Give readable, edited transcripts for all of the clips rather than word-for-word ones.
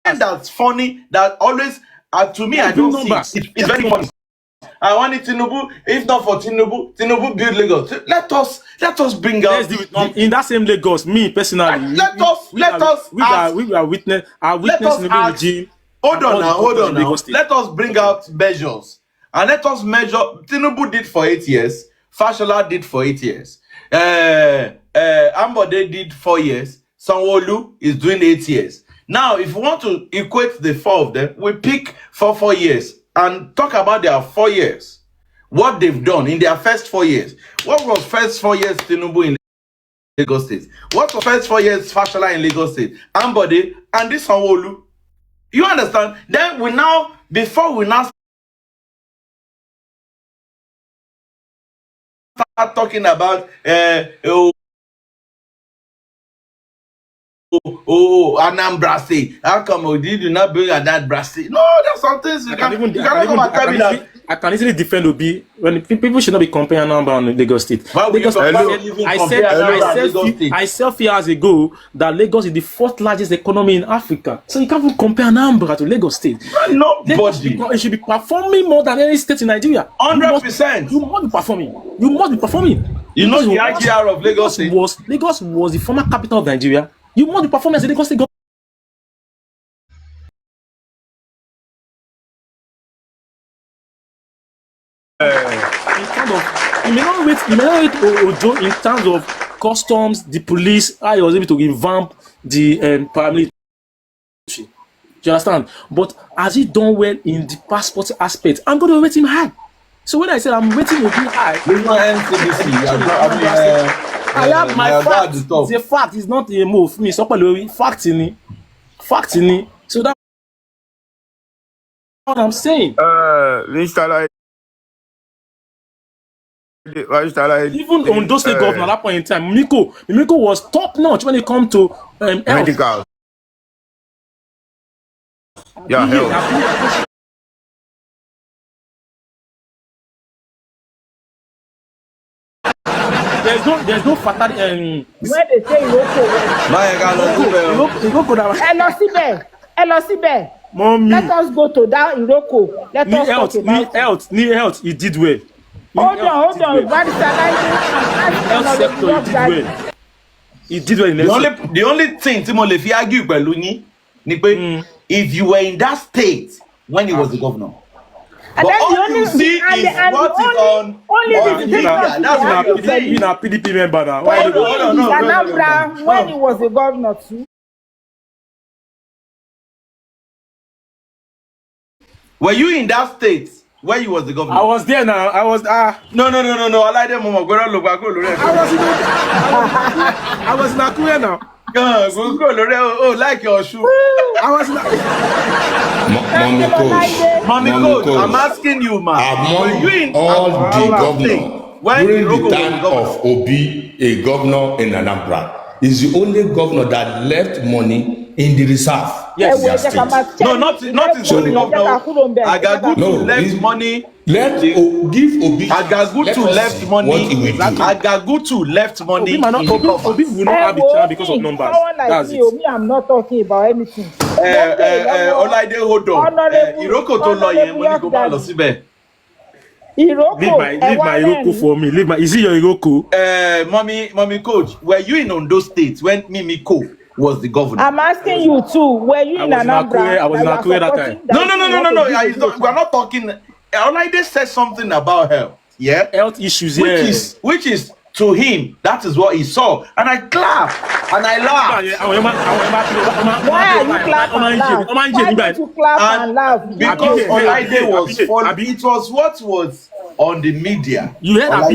that's funny, that always, to me, I don't see it. It's very funny. I want it Tinubu. If not for Tinubu build Lagos. Let us bring out in that same Lagos. Me personally, let us witness Tinubu regime. Hold on now. Let us bring out measures and let us measure. Tinubu did for 8 years. Fashola did for 8 years. Ambode did 4 years. Sanwo-Olu is doing 8 years. Now, if we want to equate the 4 of them, we pick for 4 years and talk about their 4 years. What they've done in their first 4 years. What was first 4 years Tinubu in Lagos State? What was first 4 years Fashola in Lagos State? Ambode and this Sanwo-Olu. You understand? Then before we now start talking about Anambra State. How come we did not bring Anambra State? No, there's some things you cannot come and tell me that. I can easily defend Obi when people should not be comparing Anambra and Lagos State. I said few years ago that Lagos is the 4th largest economy in Africa. So you can't even compare Anambra to Lagos State. Nobody. It should be performing more than any state in Nigeria. 100%. You must be performing. You must be performing. You know the IGR of Lagos State? Lagos was the former capital of Nigeria. You must be performing as a Lagos State government. You may not wait Ojo in terms of customs, the police, how he was able to revamp the paramilitary. Do you understand? But has he done well in the passport aspect? I'm going to rate him high. So when I said I'm rating him high, I have my fact. It's a fact. It's not a move. Me, fact in it. So that's what I'm saying. Even on those state governors at that point in time, Mimiko was top notch when it comes to medical. Yeah, health. There's no fatality. Where they say Iroko. Mommy. Let us go to that Iroko. Let us talk about health. He did well. Hold on. Health sector, he did well in the only thing Timon Lefi argue pẹ̀lú yín ni pé if you were in that state when he was the governor. And but then all you see is what is on media. That's what you're saying. You're a PDP member now. No. When he was the governor too. Were you in that state when you was the governor? I was there now. I was No. I like them. I was in Akure now. Oh, like your shoe. I was not. Mommy coach, I'm asking you, man. Were you in all the governors during the time of Obi, a governor in Anambra, is the only governor that left money in the reserve? Yes. No, not his only governor. Agagutu left money. Give Obi. Agagutu left money. Agagutu left money. Obi will not have a chance because of numbers. That's it. Me, I'm not talking about anything. Olaide hold on. Iroko to lọ yẹn mo ní kó má lọ síbẹ̀. Leave my Iroko for me. Is it your Iroko? Mommy coach, were you in Ondo State when Mimiko was the governor? I'm asking you too. Were you in Anambra? I was in Akure that time. No. We're not talking. Olaide said something about health. Yeah, health issues. Which is to him, that is what he saw, and I clapped and I laughed. Why are you clapping and laugh? Why did you clap and laugh? Because Olaide was falling. It was what was on the media. You heard I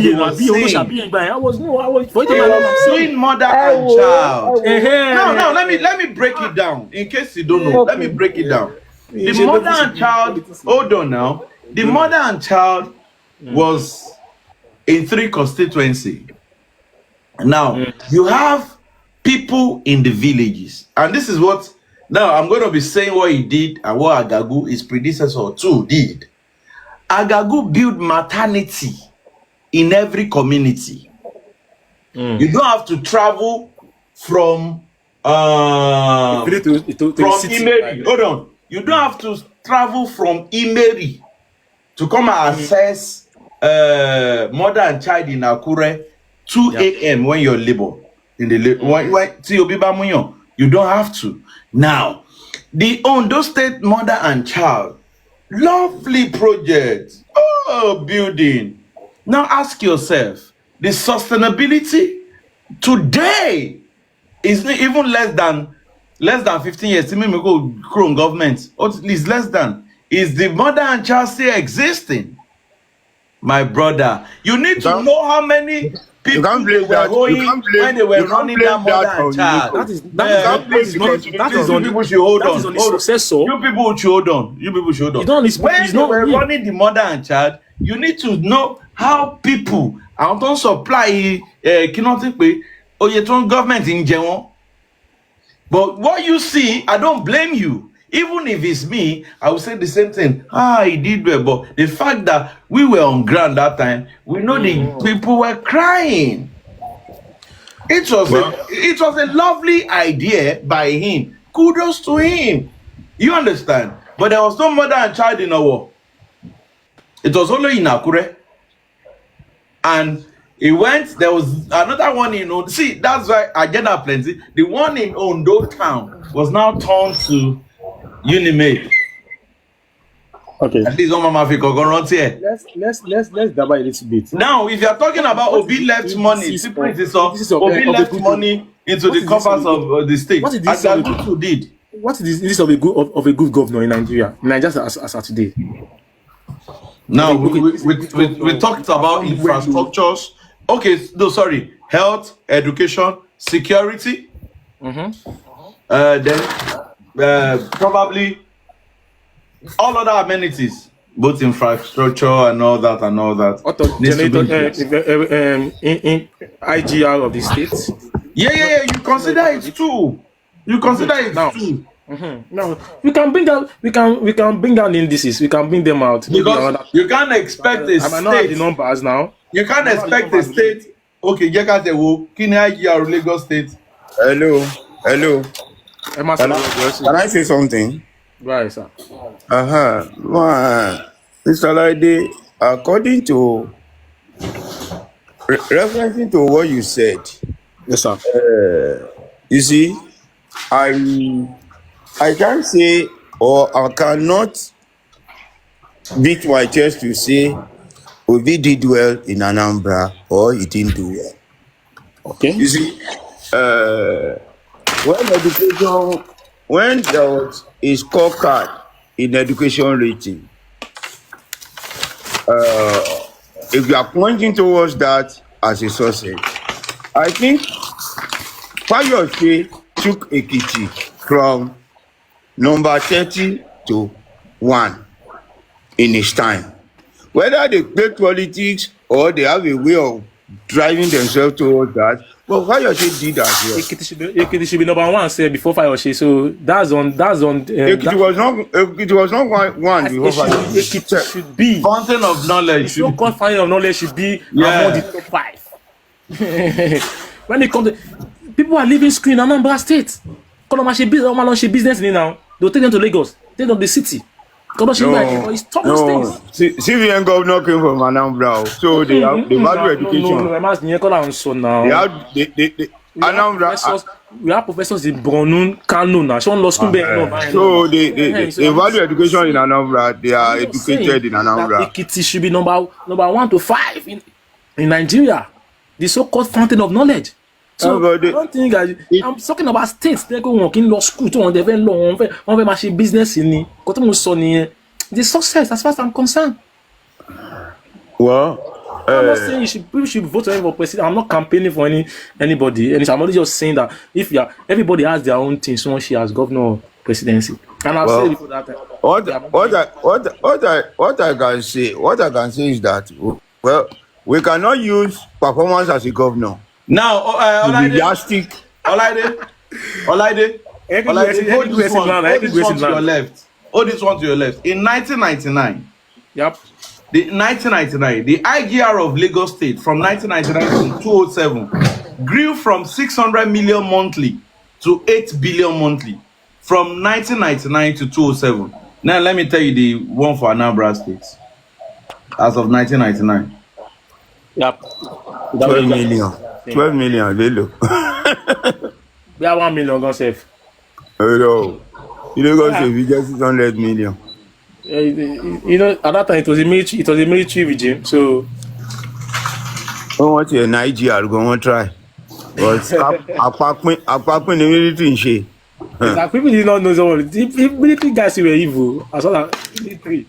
was doing mother and child. No, let me break it down. In case you don't know, let me break it down. The mother and child, hold on now. The mother and child was in 3 constituencies. Now, you have people in the villages. And this is what, now I'm going to be saying what he did and what Agagu, his predecessor too, did. Agagu built maternity in every community. You don't have to travel from from Imeri. Hold on. You don't have to travel from Imeri to come and assess mother and child in Akure 2 a.m. when you're labor. In the you don't have to. Now, the Ondo State Mother and Child, lovely project. Oh, building. Now ask yourself, the sustainability today is even less than 15 years. See me go Chrome government, or at least less than. Is the mother and child still existing? My brother, you need to know how many people they were going when they were running that mother and child. That is on people should hold on. You people should hold on. When they were running the mother and child, you need to know how people don't supply government in general. But what you see, I don't blame you. Even if it's me, I will say the same thing. He did well. But the fact that we were on ground that time, we know the people were crying. It was a lovely idea by him. Kudos to him. You understand? But there was no mother and child in our. It was only in Akure. And it went, there was another one in Ondo. See, that's why agenda plenty. The one in Ondo town was now turned to Unimate. Okay. At least on Mama Fiko go run here. Let's dabble a little bit. Now, if you are talking about Obi left money, Obi left money into the coffers of the state. What is this? Did. What is this of a good governor in Nigeria? As of today. Now we talked about infrastructures. Okay, no, sorry, health, education, security. Then probably all other amenities, both infrastructure and all that. IGR of the states. Yeah. You consider it too. No, we can bring down indices. We can bring them out. Because you can't expect a state. I might not have the numbers now. You can't expect a state. Okay, Can Lagos State? Hello. Can I say something? Right, sir. Mr. Lide, according to referencing to what you said, yes, sir. You see, I can't say, or I cannot beat my chest to say Obi did well in Anambra or he didn't do well. Okay. You see, when there was a scorecard in education rating, if you are pointing towards that as a success, I think Fayose took Ekiti from number 30 to 1 in his time. Whether they play politics or they have a way of driving themselves towards that, but Fayose did as well. Ekiti should be number 1 say before Fayose, so that's on. Ekiti was not one before Fayose. Ekiti should be fountain of knowledge. So called fountain of knowledge should be among the top 5. When it comes to people are leaving school in Anambra State. Business now. They'll take them to Lagos, take them to the city. CVN governor came from Anambra, so they value education. Anambra. We have professors in Borno, Kano now. So they value education in Anambra. They are educated in Anambra. Ekiti should be number 1 to 5 in Nigeria. The so-called fountain of knowledge. So I don't think I'm talking about states. They go working law school to they very long, on very business in the success as far as I'm concerned. Well, I'm not saying people should vote for president. I'm not campaigning for anybody. And I'm only just saying that if everybody has their own thing, someone she has governor or presidency. And I've said before that. What I can say is that we cannot use performance as a governor. Now, Olaide, hold this one to your left. Hold this one to your left. In 1999, the IGR of Lagos State from 1999 to 2007 grew from 600 million monthly to 8 billion monthly from 1999 to 2007. Now let me tell you the one for Anambra State as of 1999. Yep. 12 million. 12 million, they look. We have 1 million gone safe. Hello. You don't go save, you just 600 million. You know, at that time it was a military regime, so Don't want to Nigeria, go on try. But apart the military in shape. like, people did not know someone. The military guys were evil. As well as military.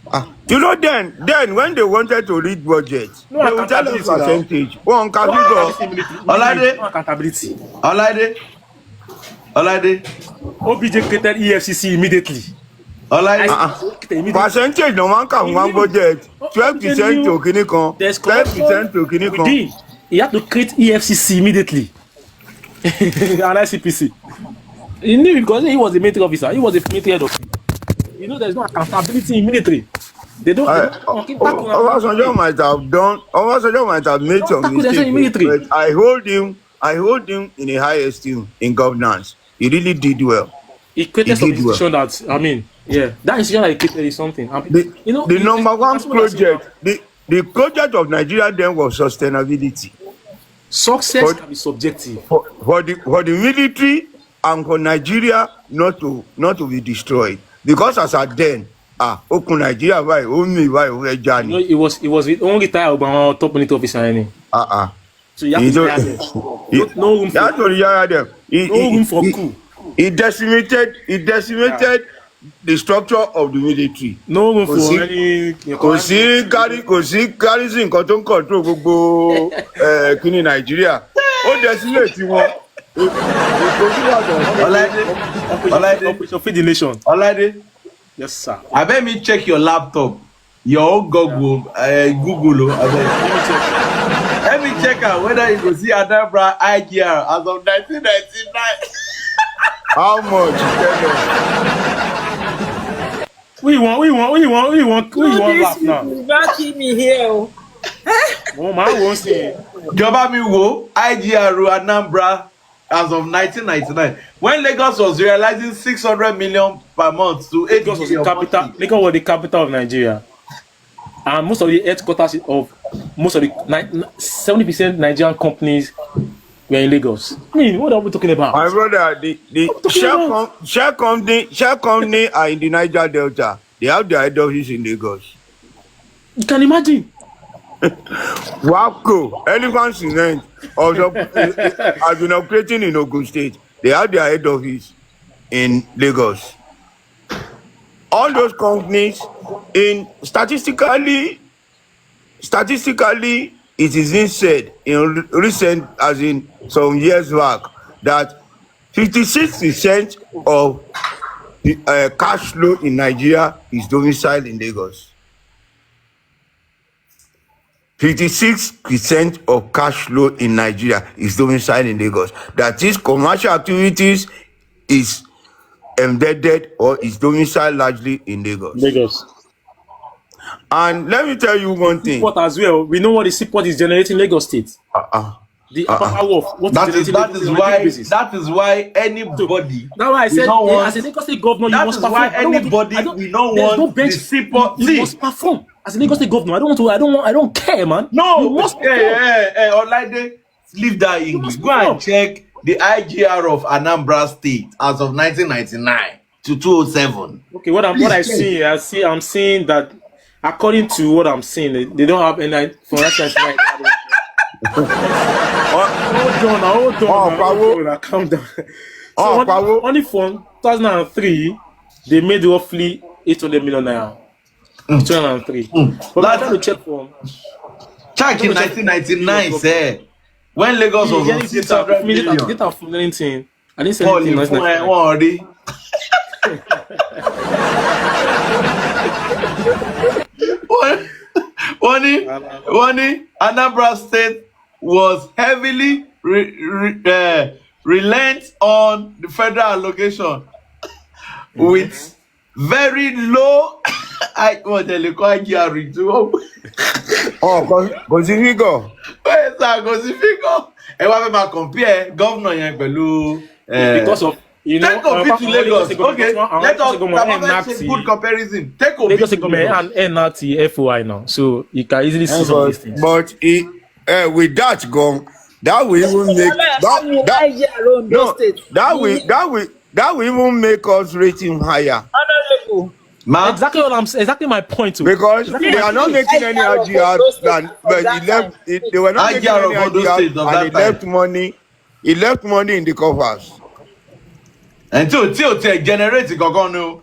You know, then when they wanted to read budget, No they would tell us accountability percentage. One can Olade. No accountability. Olade. OBJ created EFCC immediately. Percentage no one can one budget. 12% to Kinikon. There's 12% to Kinikon. within. He had to create EFCC immediately. And ICPC. He knew because he was a military officer. He was a military head of. You know, there's no accountability in military. They don't. Obasanjo might have made some mistakes, but I hold him in a high esteem in governance. He really did well. He created some institution that, I mean, yeah, that institution that he created is something. You know, the number one project, the project of Nigeria then was sustainability. Success can be subjective. For the military and for Nigeria not to be destroyed. Because as at then, Oku Nigeria, why only why Johnny? You know, it was with only retired Obama top military officer any. So you have to retire them. No room for coup. He decimated the structure of the military. No room for any. Kò sí garrison kan tó ń control gbogbo kíní Nigeria. Ó decimate wọn. Operation Feed the Nation. Olade. Yes, sir. I bet me check your laptop. Your own Google. Google. Let me check out whether you go see Anambra IGR as of 1999. How much? We want laugh now. Backing me here. Oh, man, won't say. Jọba mi wo IGR Anambra as of 1999 when Lagos was realizing 600 million per month to 8 Lagos was the capital of Nigeria, and most of the headquarters of most of the 70% Nigerian companies were in Lagos. I mean, what are we talking about? My brother, the share company are in the Niger Delta. They have their head office in Lagos. You can imagine. Wapco, Elephant Cement, also has been operating in Ogun State. They have their head office in Lagos. All those companies, statistically, it is being said in recent, as in some years back, that 56% of the cash flow in Nigeria is domiciled in Lagos. 56% of cash flow in Nigeria is domiciled in Lagos. That is, commercial activities is embedded or is domiciled largely in Lagos. And let me tell you one thing. Seaport as well. We know what the seaport is generating in Lagos State. The Apapa Wharf. That is why anybody. That's why I said, as a Lagos State governor, you must perform. That is why anybody we don't want the seaport. You must perform. As a Lagos State governor, I don't care, man. No, you must Olade, leave that English. Go and check the IGR of Anambra State as of 1999 to 2007. Okay, I'm seeing that according to what I'm seeing, they don't have any for instance. Hold on, calm down. So only from 2003, they made roughly 800 million naira. 2003. But I'm trying to check for. Check in 1999, sir. When Lagos was on 600 million. I didn't say anything. One Anambra State was heavily reliant on the federal allocation with very low. Kò sí figure. Kò sí figure. Ẹ wá fẹ́ máa compare governor yẹn pẹ̀lú You know, take Obi to Lagos. Okay, let us say good comparison. Take Obi Lagos to government and NRT FOI now, so you can easily see some of these things. But with that gone, that will even make that will even make us rate him higher. Honorable. Exactly my point too. Because they are not making any IGR than, but they were not making any IGR, and he left money in the coffers. And to generate the no.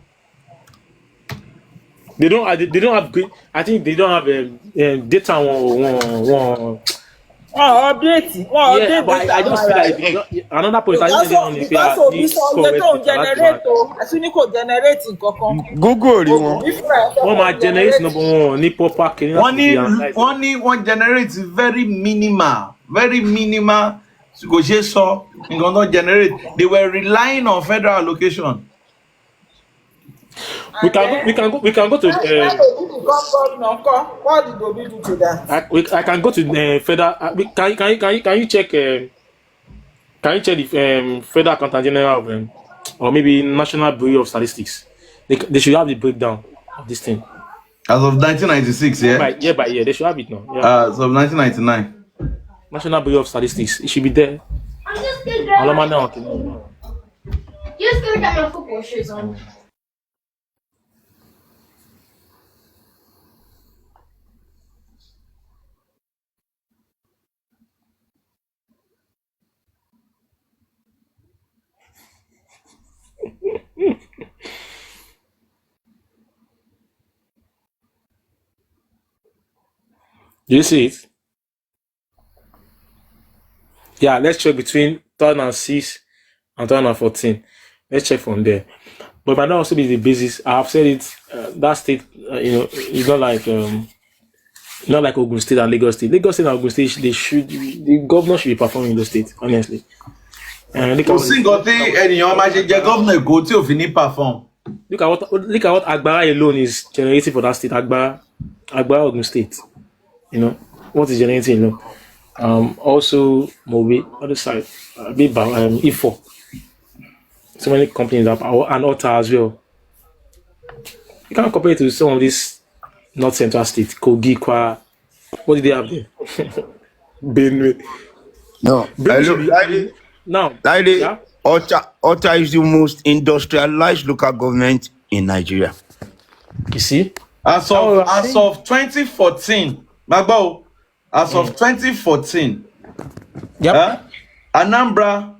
They don't have great. I think they don't have data one. Update. Yeah, but I just feel like another point. Because of this generator, as soon as you generate Google one my generate number one ni proper. One generates very minimal. Go so not generate. They were relying on federal allocation. We can go to. What did Obi do to that? I can go to federal. Can you check? Can you check the federal accountant general of, or maybe National Bureau of Statistics? They should have the breakdown of this thing. As of 1996, yeah. Year by year, they should have it now. Yeah. As of 1999. National Bureau of Statistics. It should be there. I'm just scared. You're scared that my football shoes on. Do you see it? Yeah, let's check between 2006 and 2014. Let's check from there. But might not also be the basis. I have said it. That state, it's not like Ogun State and Lagos State. Lagos State and Ogun State, the governor should be performing in those states, honestly. Look at what Agbara alone is generating for that state. Agbara Ogun State. What is generating alone. Also Mobi, other side, E4. So many companies have, and Otta as well. You can't compare it to some of these North Central states, Kogi, Kwa. What did they have there? Benue. No, now, yeah? Otta is the most industrialized local government in Nigeria. You see? As of 2014, Magbo, as of 2014, Anambra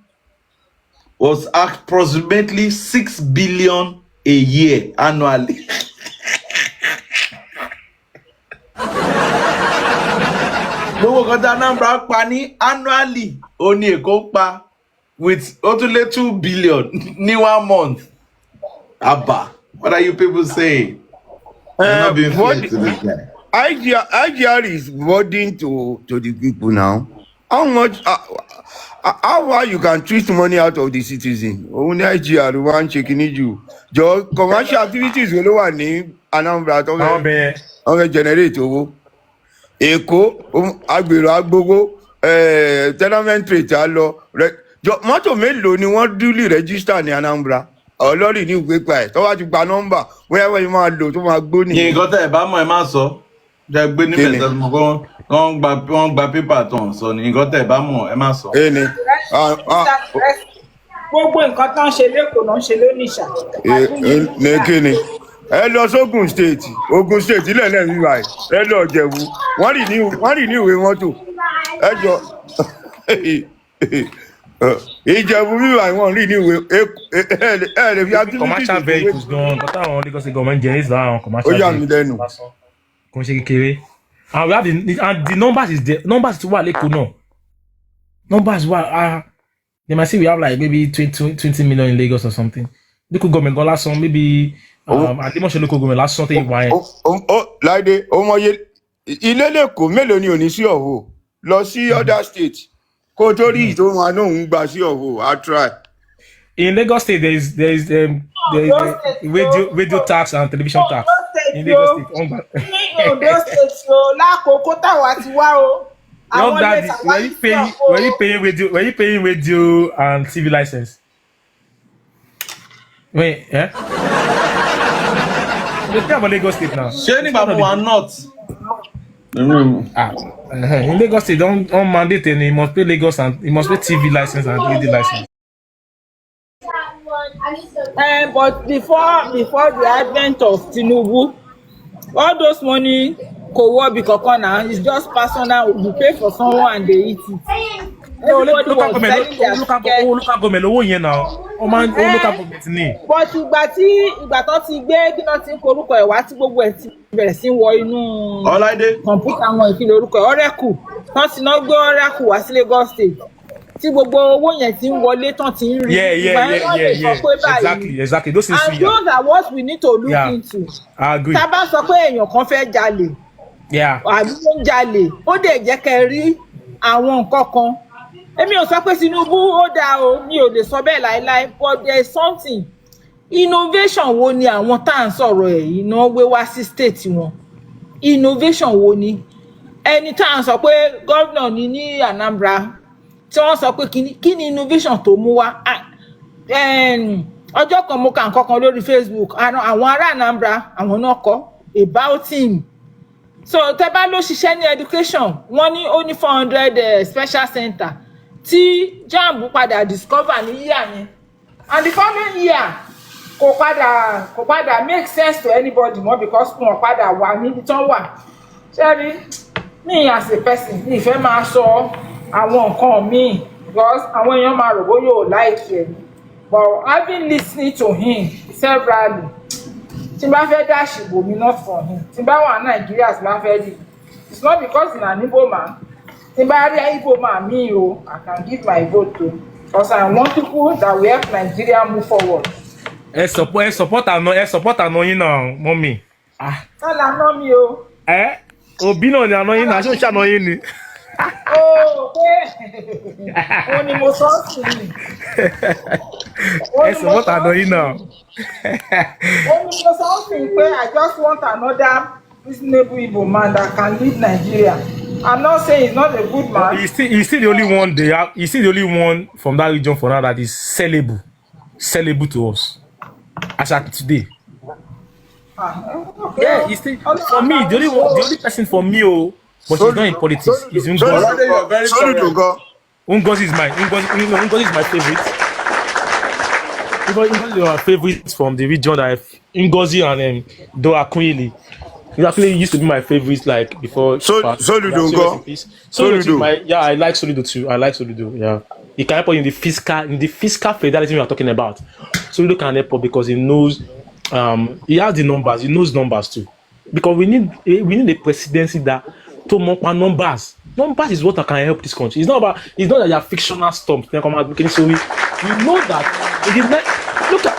was approximately 6 billion a year annually. Anambra pani annually only a copa with only 2 billion in 1 month. Abba, what are you people saying? IGR is burden to the people now. How much? How far you can treat money out of the citizen? Only IGR one checking you. Your commercial activities will one name Anambra to generate owó. Èkó agbèrò agbogbo tenement rate lọ. Mọ́tò mélòó ni wọ́n duly register ní Anambra? Ọlọ́rìí ní ìwé pa ẹ̀ tó wá ti gba nọ́mbà wẹ́wẹ́ yìí máa lò tó máa gbó nìyẹn. Nǹkan tẹ́ ẹ̀ bá mọ̀ ẹ má sọ. Jẹ́ gbé níbẹ̀ tó mọ̀ kó wọ́n gba pépà tó ń sọ ní nǹkan tẹ́ ẹ̀ bá mọ̀ ẹ má sọ. Gbogbo nǹkan tó ń ṣe lẹ́kọ̀ọ́ náà ń ṣe lónìṣà. Ní kíni? Ẹ lọ sógun state ilẹ̀ lẹ́yìn ìwà ẹ̀ ẹ lọ Jẹ̀bú wọ́n rì ní ìwé mọ́tò ẹ jọ Ìjẹ̀bú wíwà wọ́n rì ní ìwé ẹ lè fi activities. Commercial vehicles gan but àwọn Lagos government generates láwọn commercial vehicles. Ó yà mí lẹ́nu. Kò ń ṣe kékeré. And we have the numbers is there. Numbers to what Leko now. Numbers what they might say we have like maybe 20 million in Lagos or something. Local government go last one maybe Adimosho local government last one thing why. Láìdé ọmọye ilé lẹ́kọ̀ọ́ mélòó ni ò ní sí Ọ̀wọ̀ lọ sí other state kó tó rí ìtò wọn náà ń gbà sí Ọ̀wọ̀ I try. In Lagos State there is radio tax and television tax. In Lagos State. Ní Ondo State o lákòókò táwa ti wá o. Young daddy, were you paying radio and TV license? Wait, eh? You think about Lagos State now. Ṣé nígbà mo wà not? In Lagos State, don't mandate any. You must pay Lagos and you must pay TV license and radio license. But before the advent of Tinubu, all those money could work because now it's just personal. You pay for someone and they eat it. Everybody was selling their ticket. Local government owó yẹn now. Local government ni. But ìgbà tó ti gbé kí náà ti ń korúkọ ẹ̀ wá tí gbogbo ẹ̀ ti bẹ̀rẹ̀ sí wọ inú kọ̀ǹpútà wọn ìfilẹ̀ orúkọ ẹ̀ Oracle tán ti náà gbé Oracle wá sí Lagos State tí gbogbo owó yẹn ti ń wọlé tán ti ń rí. Exactly. Those things and those are what we need to look into. I agree. Tá a bá sọ pé èèyàn kan fẹ́ jalè àbí ó ń jalè ó dẹ̀ jẹ́ kẹ́ rí àwọn nǹkan kan. Èmi ò sọ pé Tinubu ó dáa o, mi ò lè sọ bẹ́ẹ̀ láéláé, but there is something. Innovation wo ni àwọn tá à ń sọ̀rọ̀ ẹ̀ yìí náà gbé wá sí state wọn? Innovation wo ni? Ẹni tá à ń sọ pé gómìnà ni ní Anambra tí wọ́n sọ pé kí ni innovation tó mú wá? Ọjọ́ kan mo kà nǹkan kan lórí Facebook, àwọn ará Anambra àwọn náà kọ about him. So tẹ́ bá ló ṣiṣẹ́ ní education, wọ́n ní ó ní 400 special center tí JAMB padà discover ní year yẹn, and the following year kò padà make sense to anybody more because wọn padà wà níbi tán wà. Ṣẹ́rí me as a person mi ìfẹ́ máa sọ àwọn nǹkan míì because àwọn èèyàn máa rò bóyá ò like ẹ̀, but I've been listening to him severally. Tí bá fẹ́ dá ṣìbò mi not for him, tí bá wà Nàìjíríà tí bá fẹ́ rí, it's not because he's an Igbo man. Tí bá rí Igbo man mi o, I can give my vote to because I want people that will help Nigeria move forward. Support àná yín náà, mọ́mì. Tọ́lá ná mi o. Òbí náà ni àná yín náà, ṣé ó ṣàná yín ni? Ó ní mo sọ sí i. Support àná yín náà. Ó ní mo sọ sí i pé I just want another reasonable Igbo man that can lead Nigeria. I'm not saying he's not a good man. He's still the only one there. He's still the only one from that region for now that is sellable to us. As at today. Okay. Yeah, he's still for me the only person for me, but he's not in politics. He's Ngozi. Ngozi is my favorite. Ngozi are favorites from the region that Ngozi and Doa Queen. He actually used to be my favorite like before. Soludo. I like Soludo too. Yeah, he can help us in the fiscal fidelity we are talking about. Soludo can help us because he knows. He has the numbers. He knows numbers too. Because we need a presidency that to more numbers. Numbers is what can help this country. It's not that you are fictional stuff. So you know that it is not. Look at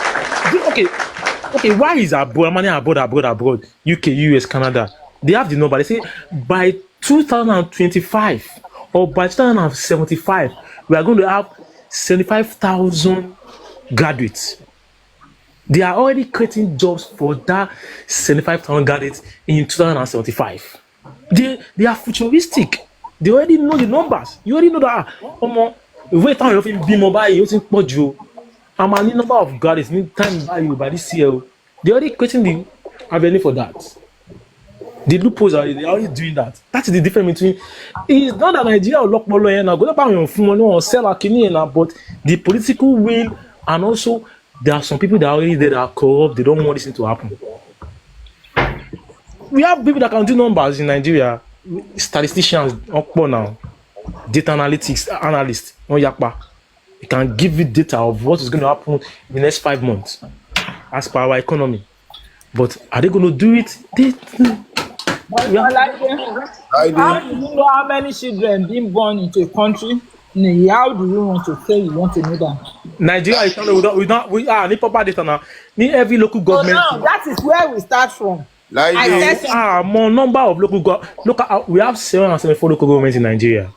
okay. Why is abroad? UK, US, Canada. They have the number. They say by 2025 or by 2075 we are going to have 75,000 graduates. They are already creating jobs for that 75,000 graduates in 2075. They are futuristic. They already know the numbers. You already know that. Wait time you be mobile, you think poju. I'm a number of graduates need time value by this year. They already creating the avenue for that. The loopholes they are already doing that. That is the difference between. It's not that Nigeria will lock more now. Go back on phone or sell a kidney now, but the political will and also there are some people that are already there that are corrupt. They don't want this thing to happen. We have people that can do numbers in Nigeria. Statisticians, now, data analysts, They can give you data of what is going to happen in the next 5 months as per our economy. But are they going to do it? How do you know how many children being born into a country? How do you want to say you want to know that? Nigeria is need proper data now. Need every local government. So now that is where we start from. More number of we have 774 local governments in Nigeria.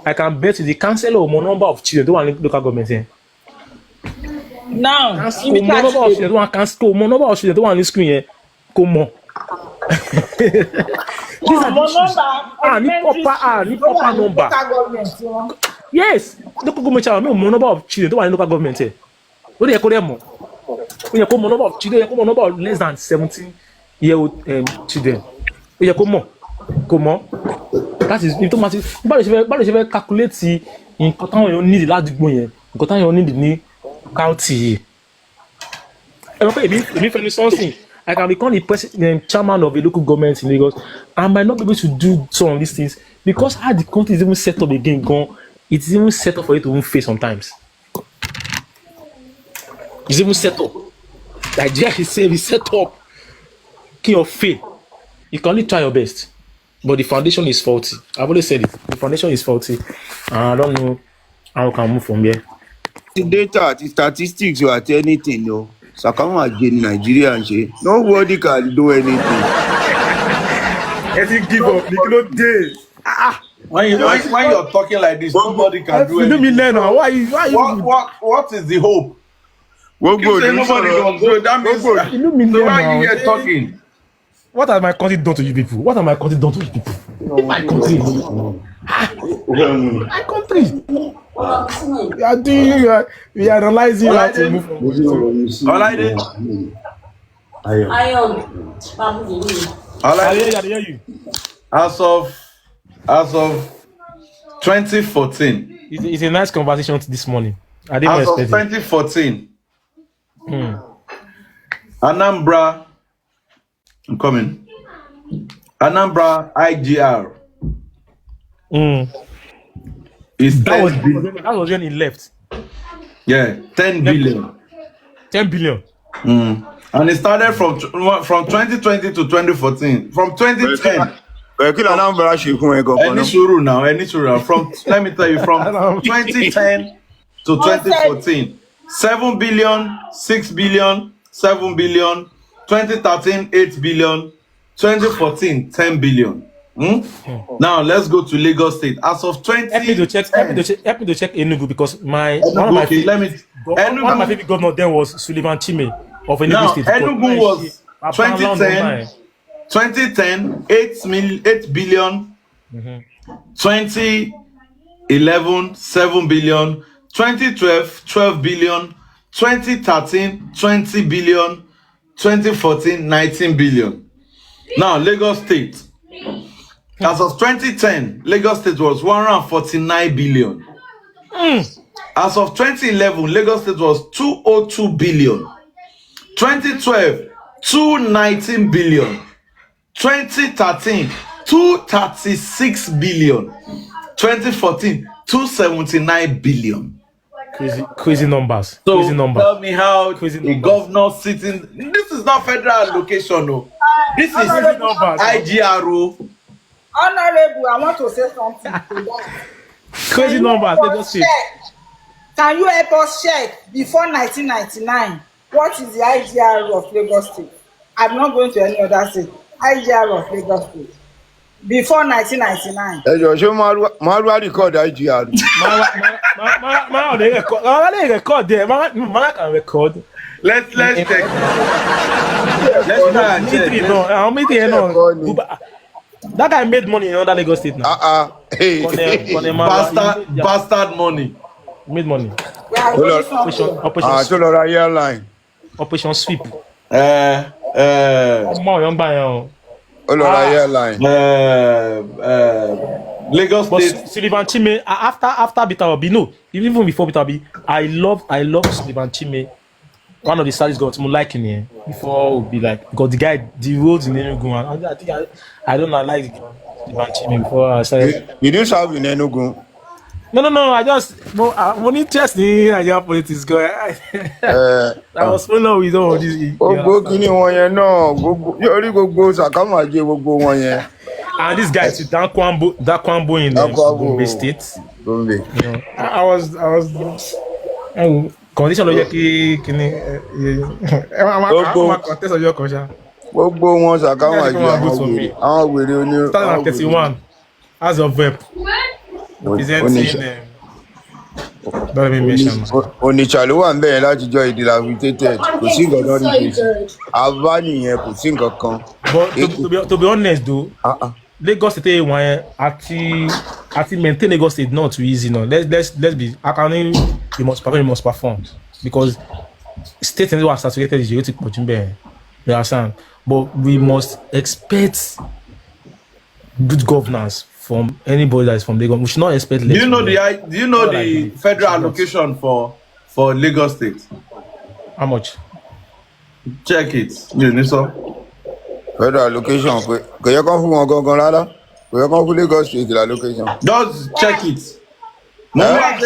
I can bet you the council or more number of children don't want local government here. Now, more number of children don't want this screen here. Come on. These are the proper number. Yes, local government more number of children don't want local government here. What do you call them? ó yẹ kó mọ̀ number of children, ó yẹ kó mọ̀ number of less than 17-year-old children. Ó yẹ kó mọ̀. That is tó máa ti báwo lè ṣe fẹ́ calculate nǹkan táwọn èèyàn need ládùúgbò yẹn, nǹkan táwọn èèyàn need ní county yìí. Ẹ mọ̀ pé èmi fẹ́ ní something. I can become the chairman of a local government in Lagos. I might not be able to do some of these things because how the country is even set up again, it's even set up for you to even fail sometimes. It's even set up. Nigeria is set up. Can you fail? You can only try your best. But the foundation is faulty. I've always said it. The foundation is faulty. And I don't know how we can move from here. The data, the statistics, or anything, no. Sakama again Nigeria and say nobody can do anything. Let it give up. Nikilo days. When you're talking like this, nobody can do anything. What is the hope? You say nobody can do it. That means so why are you here talking? What has my country done to you people? What has my country done to you people? My country. My country. We are analyzing how to move on. Iron. As of 2014. It's a nice conversation this morning. I didn't as expect of 2014. Anambra. I'm coming. Anambra IGR. That was when he left. Yeah, 10 billion. 10 billion. And it started from 2020 to 2014. From 2010. Any shuru now. From let me tell you, from 2010 to 2014, 7 billion, 6 billion, 7 billion, 2013, 8 billion, 2014, 10 billion. Now let's go to Lagos State. As of 20, help me to check Enugu because one of my favorite governors then was Sullivan Chime of Enugu State. Enugu was 2010, 8 billion, 2011, 7 billion, 2012, 12 billion, 2013, 20 billion, 2014, 19 billion. Now, Lagos State. As of 2010, Lagos State was 149 billion. As of 2011, Lagos State was 202 billion. 2012, 219 billion. 2013, 236 billion. 2014, 279 billion. Crazy numbers. So crazy numbers. Tell me how crazy the governor sitting. This is not federal allocation, no. This is IGRO. Honorable, I want to say something to that. Crazy numbers. Can you help us check before 1999 what is the IGR of Lagos State? I'm not going to any other state. IGR of Lagos State before 1999. Marwa record IGR. They record there. Man can record. Let's check. Let's try and check. No. That guy made money in other Lagos State now. Hey. Bastard money. Made money. Operation Sweep. Lagos but State. Sullivan Chime after Peter Obi, no, even before Peter Obi, I love Sullivan Chime. One of the saddest guys I'm liking here before Obi, like because the guy the roads in Enugu. I think I don't know, I like Sullivan Chime before I started. You do serve in Enugu? No. I just I'm interested in Nigerian politics. I was following with all this. And this guy is that Kwambo in Gombe State. Gombe. You know, I was condition of kini contest of your culture. Gbogbo wọn Sakawa àwọn wèrè oní 2031 as of Vep representing don't even mention. Onitsha ló wà ńbẹ̀ láti jọ ìdílàwítẹ́tẹ̀ kò sí nǹkan tó rí ṣe àbá nìyẹn kò sí nǹkan kan. But to be honest though, Lagos State one àti maintain Lagos State not too easy now. Let's be accounting. You must perform because state and was saturated is you understand? But we must expect good governance from anybody that is from Lagos. We should not expect. Do you know the federal allocation for Lagos State? How much? Check it. You know so. Federal allocation. Kò yẹ kó fún wọn gangan rárá. Kò yẹ kó fún Lagos State allocation. Just check it. Lagos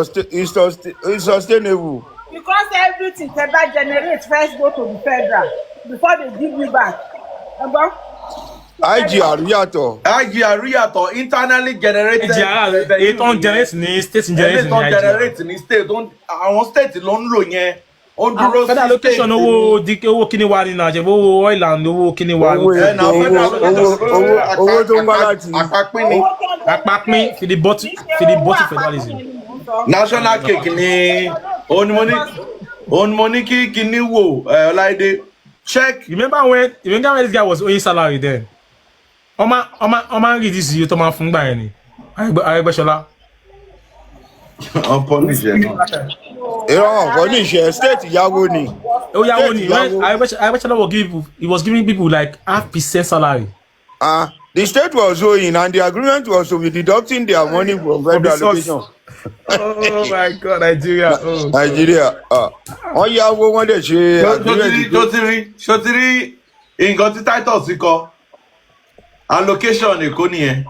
State is sustainable. Because everything federal generate first go to the federal before they give you back. IGR yàtọ̀ internally generated. It on generate ní state generate ní state. Àwọn state ló ń lò yẹn. Federal allocation owó kíni wà ní Nàìjíríà, owó oil and owó kíni wà. Owó tó ń bá láti. Àpapín for the bottle federalism. National cake ni on money kini wo Ọláìdé. Check. Remember when this guy was owing salary then? Oma read this you to ma fún gbà yẹn ni. Arẹ́gbẹ́ṣọlá. On punish him. Punish state yáwó ni. Oh yáwó ni. Arẹ́gbẹ́ṣọlá was giving people like 0.5% salary. The state was owing and the agreement was to be deducting their money from federal allocation. Oh my God, Nigeria. Oh. Nigeria. Wọ́n yáwó wọ́n dẹ̀ ṣe. Ṣòtìrí nǹkan tí Titus kọ allocation Èkó nìyẹn.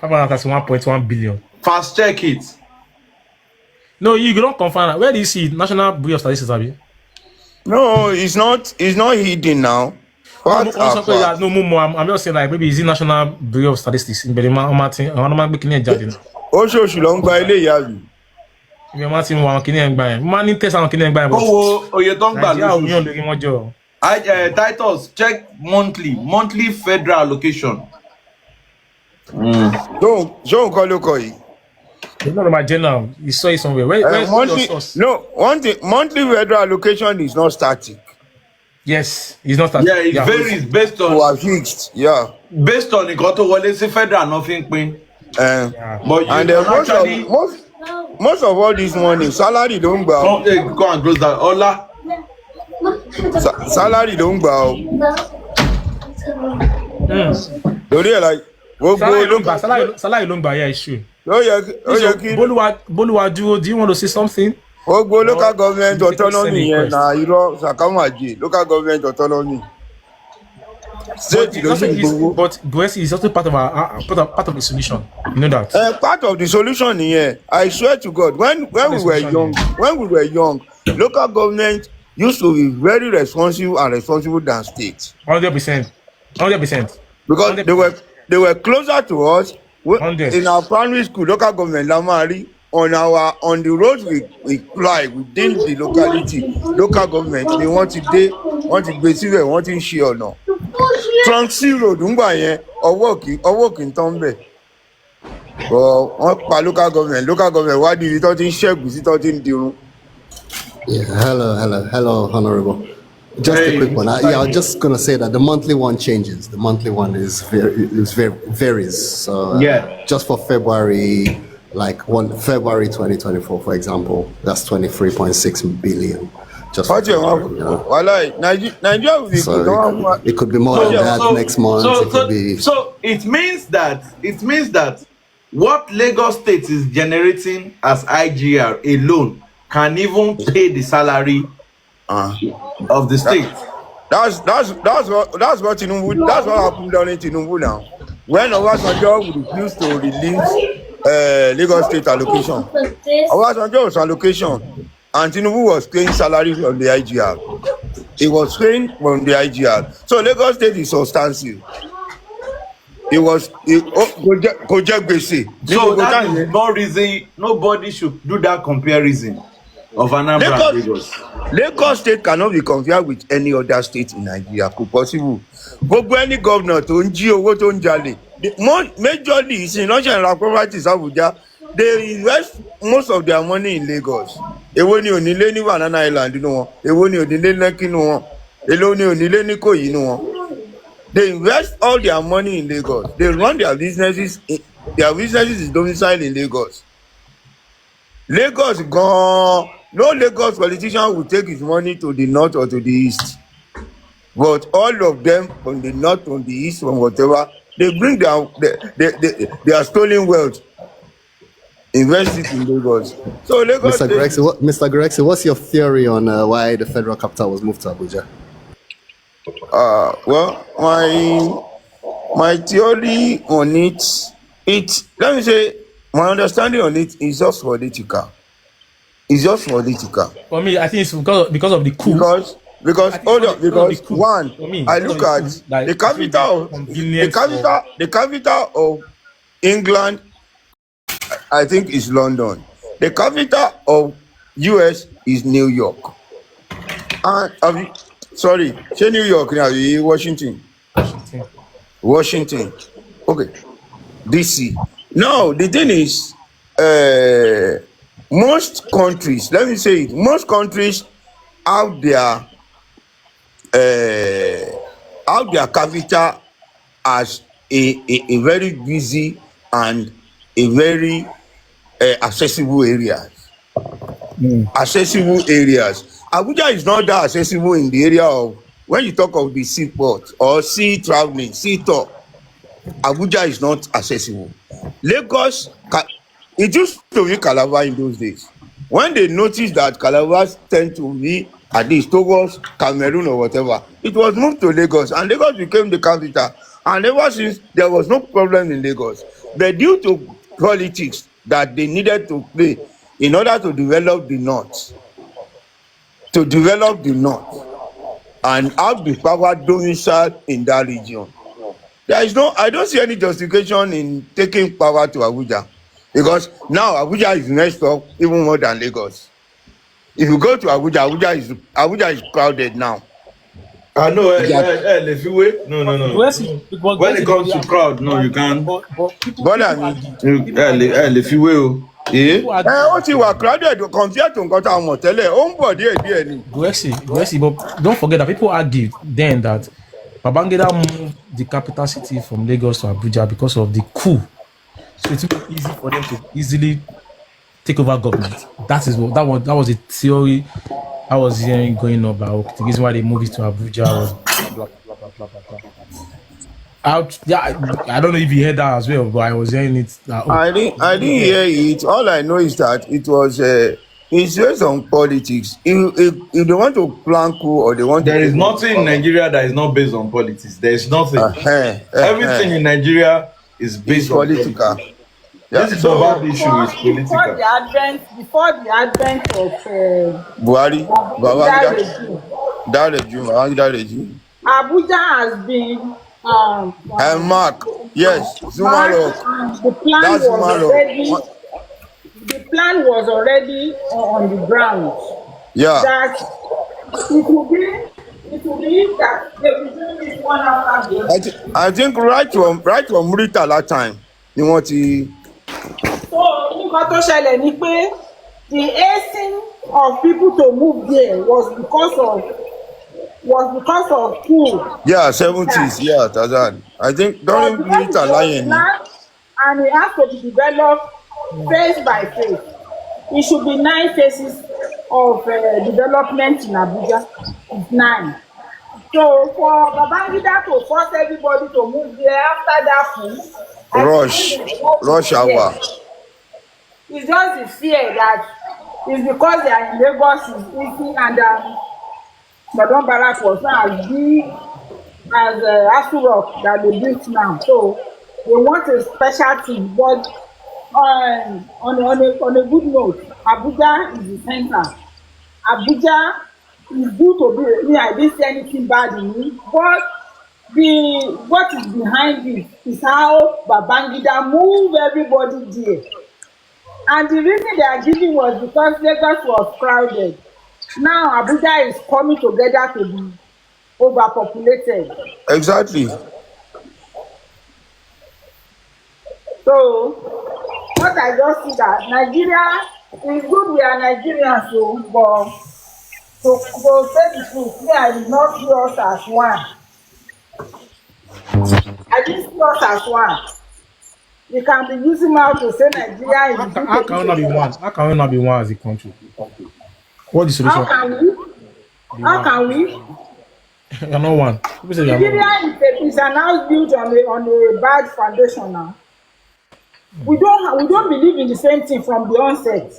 531.1 billion. Fast check it. No, you don't confirm. Where do you see it? National Bureau of Statistics, have you? No, it's not hidden now. I'm just saying like maybe is it National Bureau of Statistics in Belima Martin. I want to make any judging. Oṣooṣù ló ń gba ilé ìyá mi. Ìyá Martin wọn kìíní ẹ̀ ń gbà yẹn. Mo máa ní tẹ̀sán àwọn kìíní ẹ̀ ń gbà yẹn. Owó oye tó ń gbà lóṣooṣù. Nàìjíríà ò lórí wọn jọ. Titus check monthly federal allocation. Ṣé nǹkan ló kọ yìí? It's not my journal. You saw it somewhere. Where's your source? No, monthly federal allocation is not static. Yes, it's not static. Yeah, it varies based on. We are fixed. Yeah. Based on nǹkan tó wọlé sí federal nothing pin. But and most of all this money, salary don't go. Go and close that. Ola. Salary don't go. Lórí ẹ̀ like. Salary don't buy. Yeah, it's true. Boluwa, do you want to say something? Local government autonomy na irọ́ Sakamaji. Local government autonomy. But Buesi is also part of the solution. You know that. Part of the solution here. I swear to God, when we were young, local government used to be very responsible than state. 100%. Because 100%. They were closer to us. In our primary school, local government Lamari on the roads we fly within the locality. Local government they want to gbé síbẹ̀, want to ṣe ọ̀nà. Transi road ń gbà yẹn ọwọ́ kì í tán bẹ̀. Wọ́n pa local government wá di ibi tó ti ń ṣẹ́gun sí tó ti ń dirun. Yeah, hello, Honorable. Just a quick one. I was just gonna say that the monthly one changes. The monthly one varies. So just for February, like February 2024, for example, that's 23.6 billion. Just for February, Nigeria will be so it could be more than that next month. So it means that what Lagos State is generating as IGR alone can even pay the salary of the state. That's what Tinubu. That's what happened down in Tinubu now. When Obasanjo refused to release Lagos State allocation, Obasanjo was allocation, and Tinubu was paying salary from the IGR. He was paying from the IGR. So Lagos State is substantial. It was Kojak Bese. So that is no reason nobody should do that comparison of Anambra Lagos. Lagos State cannot be compared with any other state in Nigeria. Could possible. Gbogbo any governor tó ń jí owó tó ń jalè. Majorly is in national properties Abuja. They invest most of their money in Lagos. Èwo ni onílé ní Banana Island nínú wọn. Èwo ni onílé Lekki nínú wọn. Èwo ni onílé ní Ìkòyí nínú wọn. They invest all their money in Lagos. They run their businesses. Their businesses is domiciled in Lagos. Lagos gone. no Lagos politician will take his money to the north or to the east, but all of them from the north, from the east, from whatever, they bring their stolen wealth, invest it in Lagos. So Lagos Mr. State, Mr. Grexy, what's your theory on why the federal capital was moved to Abuja? well, my theory on it, let me say, my understanding on it is just political. It's just political. For me, I think it's because of the coup. Because hold on, because one, I look at the capital of England, I think is London. The capital of US is New York. And say New York now, Washington. Washington. Okay. DC. Now the thing is, most countries, let me say it, most countries have their capital as a very busy and a very accessible areas. Accessible areas. Abuja is not that accessible in the area of, when you talk of the seaport or sea traveling, sea tour, Abuja is not accessible. Lagos, it used to be Calabar in those days. When they noticed that Calabar tend to be at least towards Cameroon or whatever, it was moved to Lagos, and Lagos became the capital. And ever since, there was no problem in Lagos. But due to politics that they needed to play in order to develop the north, and have the power domicile in that region, I don't see any justification in taking power to Abuja, because now Abuja is messed up even more than Lagos. If you go to Abuja is crowded now. No. No. When it comes to crowd, no, you can't. But I mean, ó ti wà crowded compared to nǹkan tá a mọ̀ tẹ́lẹ̀, ó ń bọ̀ díẹ̀ ni. Guessy, but don't forget that people argued then that Babangida moved the capital city from Lagos to Abuja because of the coup. So it's easy for them to easily take over government. That was a theory I was hearing going on about. The reason why they moved it to Abuja was blah blah blah blah blah blah. I don't know if you heard that as well, but I was hearing it. I didn't hear it. All I know is that it was it's based on politics. If they want to plan coup or they want, there is nothing in Nigeria that is not based on politics. There is nothing. Everything in Nigeria is based on political. This is about the issue is political. Before the advent of Buhari, that regime, Abuja has been Mark, yes, Zuma Rock. The plan was already on the ground. Yeah. That it will be that they will do this one after the other. I think right from Muritala time, ni wọ́n ti. So nǹkan tó ṣẹlẹ̀ ni pé the hastening of people to move there was because of coup. Yeah, 70s, yeah, Tazan. I think during Muritala yẹn. And it has to be developed phase by phase. It should be 9 phases of development in Abuja. It's 9. So for Babangida to force everybody to move there after that coup, rush hour. It's just the fear that it's because they are in Lagos is easy, and Madam Barak was not as big as Asu Rock that they built now. So they want a special thing, but on a good note, Abuja is the center. Abuja is due to be. I didn't see anything bad in it, but what is behind it is how Babangida move everybody there. And the reason they are giving was because Lagos was crowded. Now Abuja is coming together to be overpopulated. Exactly. So what I just see that Nigeria is good, we are Nigerians, so but to say the truth, me, I did not see us as one. I didn't see us as one. You can be using mouth to say Nigeria is how can we not be one? How can we not be one as a country? What is the How solution? can we? How can we? You're not one. People say you're not one. Nigeria is an house built on a bad foundation now. We don't believe in the same thing from the onset.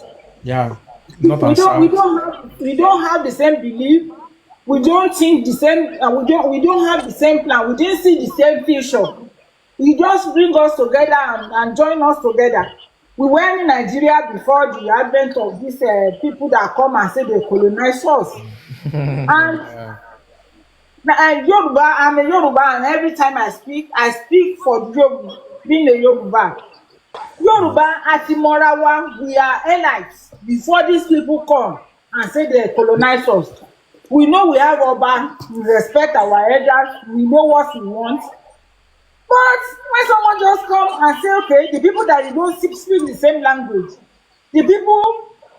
Yeah. Not as We don't have the same belief. We don't think the same. We don't have the same plan. We didn't see the same future. You just bring us together and join us together. We were in Nigeria before the advent of these people that come and say they colonize us. And Yoruba, I'm a Yoruba, and every time I speak for Yoruba, being a Yoruba. Yoruba àti Morawa, we are elites before these people come and say they colonize us. We know we have Oba, we respect our elders, we know what we want. But when someone just come and say, okay, the people that you don't speak the same language, the people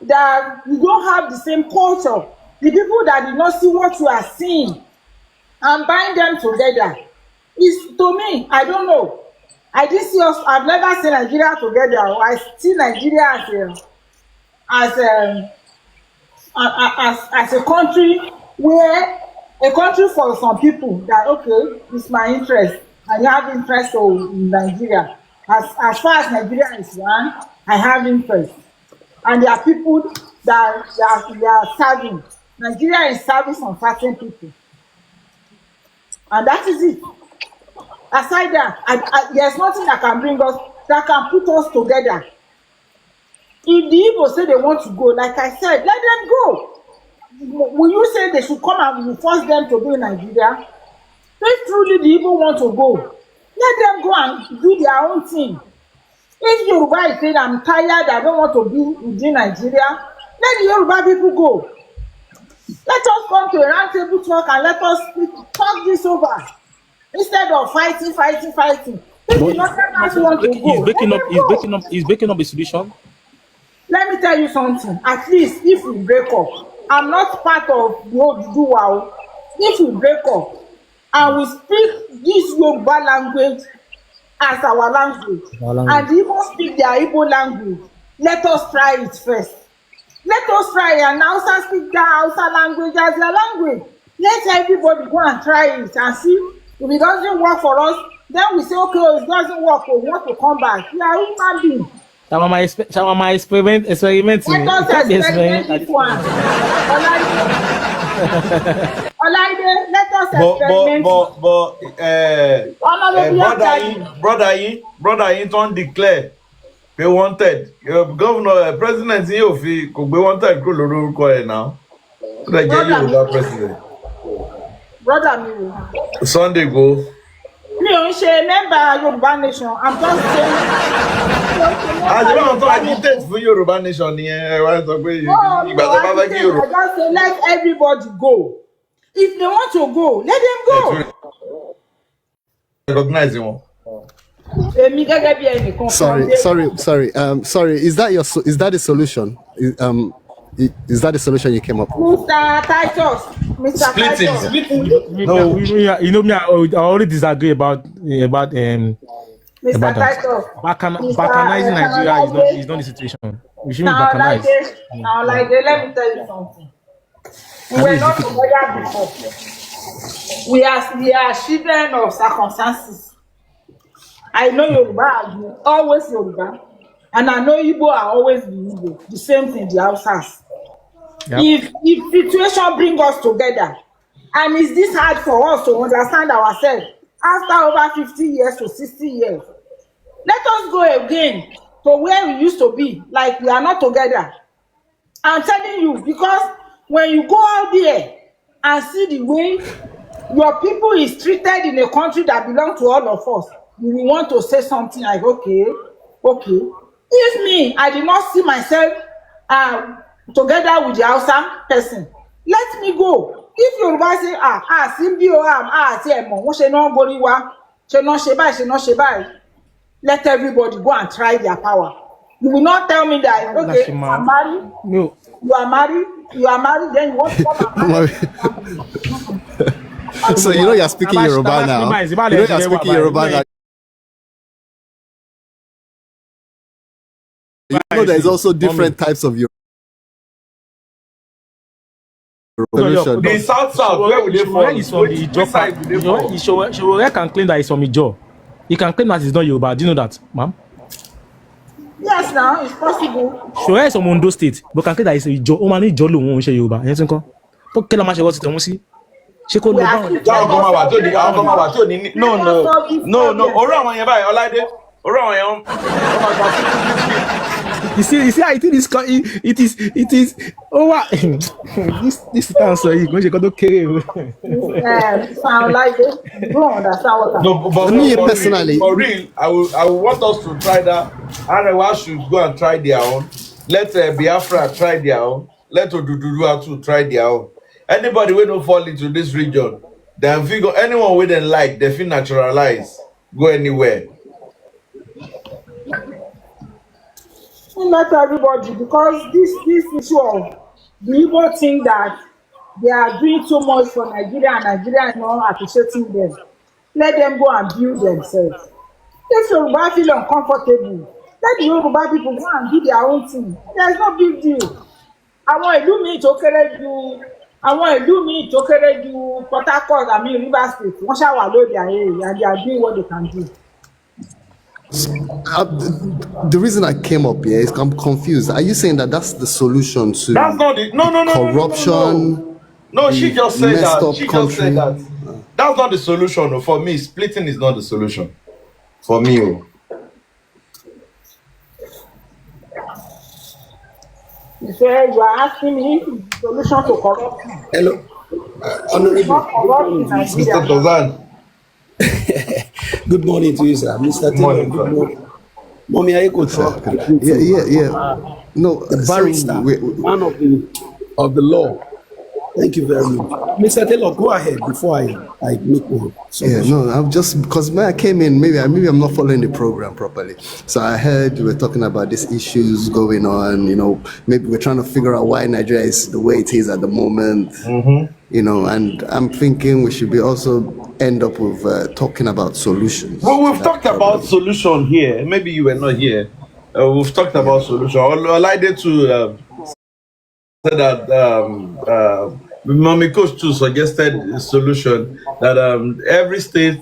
that you don't have the same culture, the people that did not see what you are seeing, and bind them together, is, to me, I don't know. I didn't see us. I've never seen Nigeria together. I see Nigeria as a country where a country for some people that, okay, it's my interest. I have interest in Nigeria. As far as Nigeria is one, I have interest. And there are people that they are serving. Nigeria is serving some certain people. And that is it. Aside that, there's nothing that can bring us, that can put us together. If the Igbo say they want to go, like I said, let them go. Will you say they should come and you force them to be in Nigeria? If truly the Igbo want to go, let them go and do their own thing. If Yoruba is saying, I'm tired, I don't want to be within Nigeria, let the Yoruba people go. Let us come to a round table talk and let us talk this over. Instead of fighting. If you not want to go, He's breaking up a solution. Let me tell you something. At least if we break up, I'm not part of the old duo. If we break up and we speak this Yoruba language as our language, and Igbo speak their Igbo language, let us try it first. Let us try and Hausa speak their Hausa language as their language. Let everybody go and try it and see. If it doesn't work for us, then we say, okay, it doesn't work, we want to come back. We are human beings. My experiment. Let us experiment this one. Olaide, let us experiment. Brother yín tó ń declare pé wanted. Governor, president yín ò fi kò gbé wanted kúrò lórí orúkọ ẹ̀ náà. Ó lè jẹ́ Yorùbá president. Brother mi o. Sunday go. Mi ò ń ṣe member Yorùbá nation. I'm just saying. Àṣìbá àwọn tó agitate fún Yorùbá nation nìyẹn ẹ wá sọ pé ìgbà tó bá fẹ́ kí Yorùbá. I just say let everybody go. If they want to go, let them go. Recognize wọn. Èmi gẹ́gẹ́ bí ẹnìkan. Sorry. Is that the solution? Is that the solution you came up with? Mr. Titus. Splitting. No, you know me. I already disagree about Mr. Titus. Balkanizing Nigeria is not the situation. We shouldn't balkanize. Now, let me tell you something. We were not together before. We are children of circumstances. I know Yoruba, always Yoruba, and I know Igbo are always the Igbo. The same thing, the Hausas. Yep. If situation bring us together, and is this hard for us to understand ourselves after over 50 years to 60 years, let us go again to where we used to be, like we are not together. I'm telling you, because when you go out there and see the way your people is treated in a country that belongs to all of us, you will want to say something like, okay. If me, I did not see myself together with the Hausa person, let me go. If Yoruba say, let everybody go and try their power. You will not tell me that, okay, you are married, no. you are married, then you want to come and marry. So you know you're speaking Yoruba now. You know you're speaking Yoruba now. You know there's also different types of Yoruba. Solution. The south, where would they fall? Is from the Ijo side would they fall? Showore can claim that he's from Ijo. He can claim that he's not Yoruba. Do you know that, ma'am? Yes, now it's possible. Showore is from Ondo State, but can claim that he's Ijo. O ma ni Ijo lòun òun ṣe Yoruba. Ẹ̀yin tí ń kọ́. Tó kí la máa ṣe wọ́n ti tẹ̀ wọ́n sí. Ṣé kó lọ báwọn? No. Orí àwọn yẹn báyìí, Ọláìdé. Orí àwọn yẹn. You see, I think it is. Oh, what? this answer is going to go to kill. Sound like it. You don't understand what I'm No, but me personally, for real, I will want us to try that. Arewa should go and try their own. Let Biafra try their own. Let Oduduwa too try their own. Anybody will not fall into this region. Then figure anyone we don't like, they feel naturalized. Go anywhere. Not everybody, because this issue of the Igbo think that they are doing so much for Nigeria and Nigeria is not appreciating them. Let them go and build themselves. If Yoruba feel uncomfortable, let the Yoruba people go and do their own thing. There's no big deal. Àwọn ìlú míì tó kéré ju Port Harcourt, I mean Rivers State, wọ́n ṣá wà lóde ayé and they are doing what they can do. The reason I came up here is I'm confused. Are you saying that that's the solution to that's not the corruption? No, she just said that. She country. just said that. That's not the solution. For me, splitting is not the solution. For me. You say you are asking me the solution to corruption. Hello. Honorable. Mr. Tozan. Good morning to you, sir. Mr. Taylor, good morning. Mommy, I go to Yeah. No, the barrister, man of the law. Thank you very much. Mr. Taylor, go ahead before I make one. I'm just because when I came in, maybe I'm not following the program properly. So I heard you were talking about these issues going on. Maybe we're trying to figure out why Nigeria is the way it is at the moment. Mm-hmm. And I'm thinking we should be also end up with talking about solutions. Well, we've talked about solution here. Maybe you were not here. We've talked about solution. All I did to said that Mommy Coach too suggested a solution that every state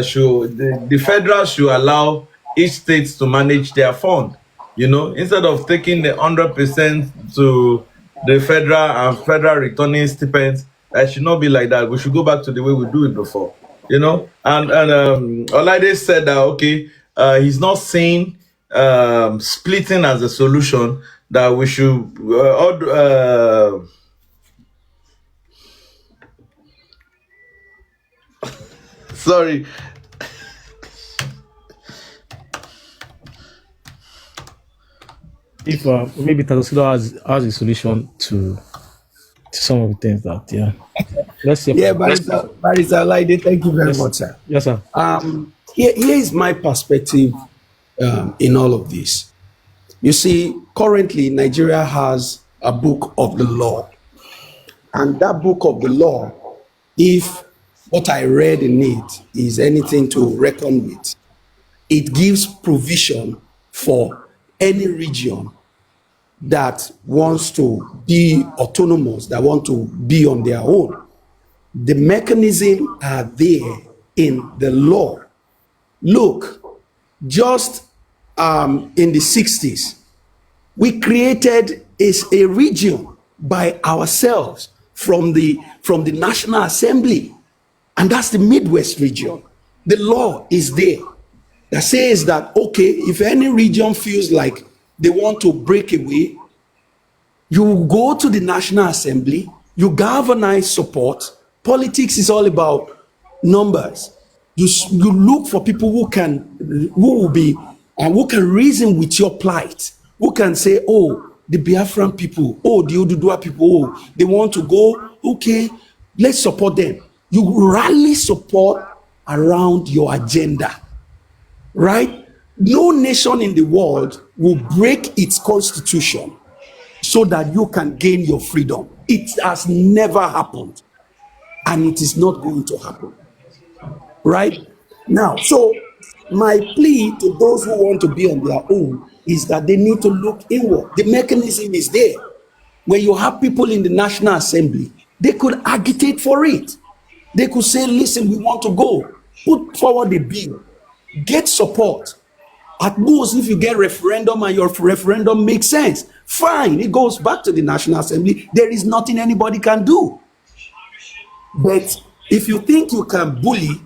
should the federal should allow each state to manage their fund. Instead of taking the 100% to the federal and federal returning stipends, it should not be like that. We should go back to the way we do it before. And Olaide said that okay, he's not saying splitting as a solution. That we should sorry. If maybe Tadosido has a solution to some of the things that let's see. Yeah, Barrister Olaide, thank you very much, sir. Yes, sir. Here is my perspective in all of this. You see, currently Nigeria has a book of the law. And that book of the law, if what I read in it is anything to reckon with, it gives provision for any region that wants to be autonomous, that want to be on their own. The mechanisms are there in the law. Look, just in the 60s, we created a region by ourselves from the National Assembly, and that's the Midwest region. The law is there that says that, okay, if any region feels like they want to break away, you go to the National Assembly, you galvanize support. Politics is all about numbers. You look for people who will be and who can reason with your plight, who can say, oh, the Biafran people, oh, the Oduduwa people, oh, they want to go, okay, let's support them. You rally support around your agenda, right? No nation in the world will break its constitution so that you can gain your freedom. It has never happened, and it is not going to happen, right? Now, so my plea to those who want to be on their own is that they need to look inward. The mechanism is there. When you have people in the National Assembly They could agitate for it. They could say, listen, we want to go. Put forward the bill. Get support. At most, if you get referendum and your referendum makes sense, fine. It goes back to the National Assembly. There is nothing anybody can do. But if you think you can bully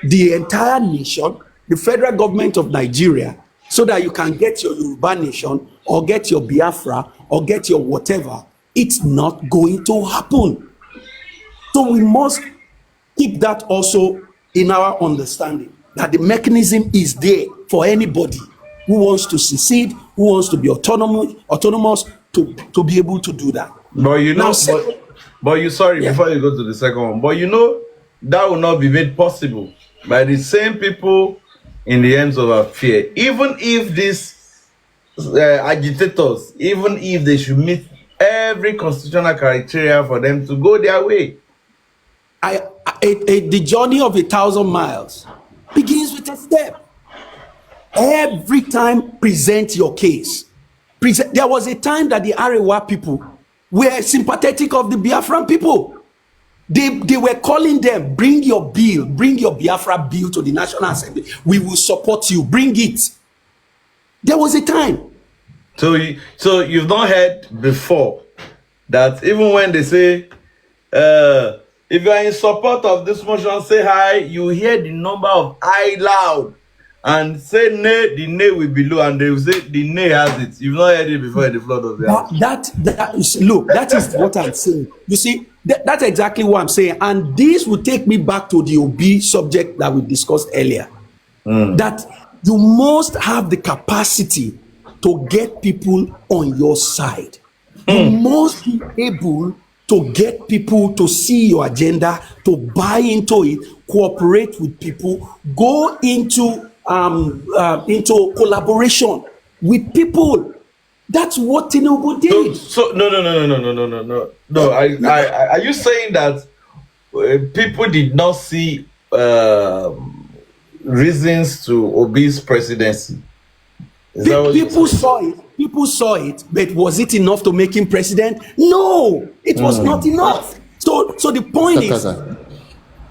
the entire nation, the federal government of Nigeria, so that you can get your Yoruba nation or get your Biafra or get your whatever, it's not going to happen. So we must keep that also in our understanding, that the mechanism is there for anybody who wants to secede, who wants to be autonomous to be able to do that. But you know, Now, but you sorry, yeah. before you go to the second one, but you know that will not be made possible by the same people in the hands of our fear. Even if these agitators, even if they should meet every constitutional criteria for them to go their way. The journey of 1,000 miles begins with a step. Every time, present your case. There was a time that the Arewa people were sympathetic of the Biafran people. They were calling them, bring your bill, bring your Biafra bill to the National Assembly. We will support you. Bring it. There was a time. So you've not heard before that even when they say, if you are in support of this motion, say hi, you hear the number of I loud. And say nay, the nay will be low, and they will say the nay has it. You've not heard it before in the flood of the house. That is what I'm saying. You see, that's exactly what I'm saying. And this will take me back to the OB subject that we discussed earlier. That you must have the capacity to get people on your side. You must be able to get people to see your agenda, to buy into it, cooperate with people, go into collaboration with people. That's what Tinubu did. So no. Are you saying that people did not see reasons to obey presidency? People saw it, but was it enough to make him president? No, it was not enough. So the point is,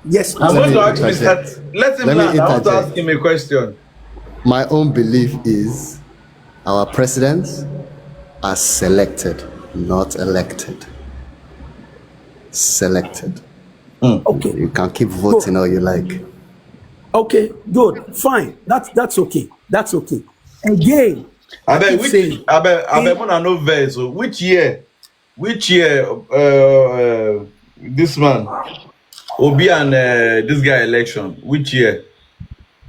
yes. I'm going to ask Mr. Let him land. I want to ask him a question. My own belief is our presidents are selected, not elected. Selected. Okay. You can keep voting all you like. Okay, good, fine. That's okay. That's okay. Again, I bet wanna know verse. So which year this man Obi and this guy election, which year?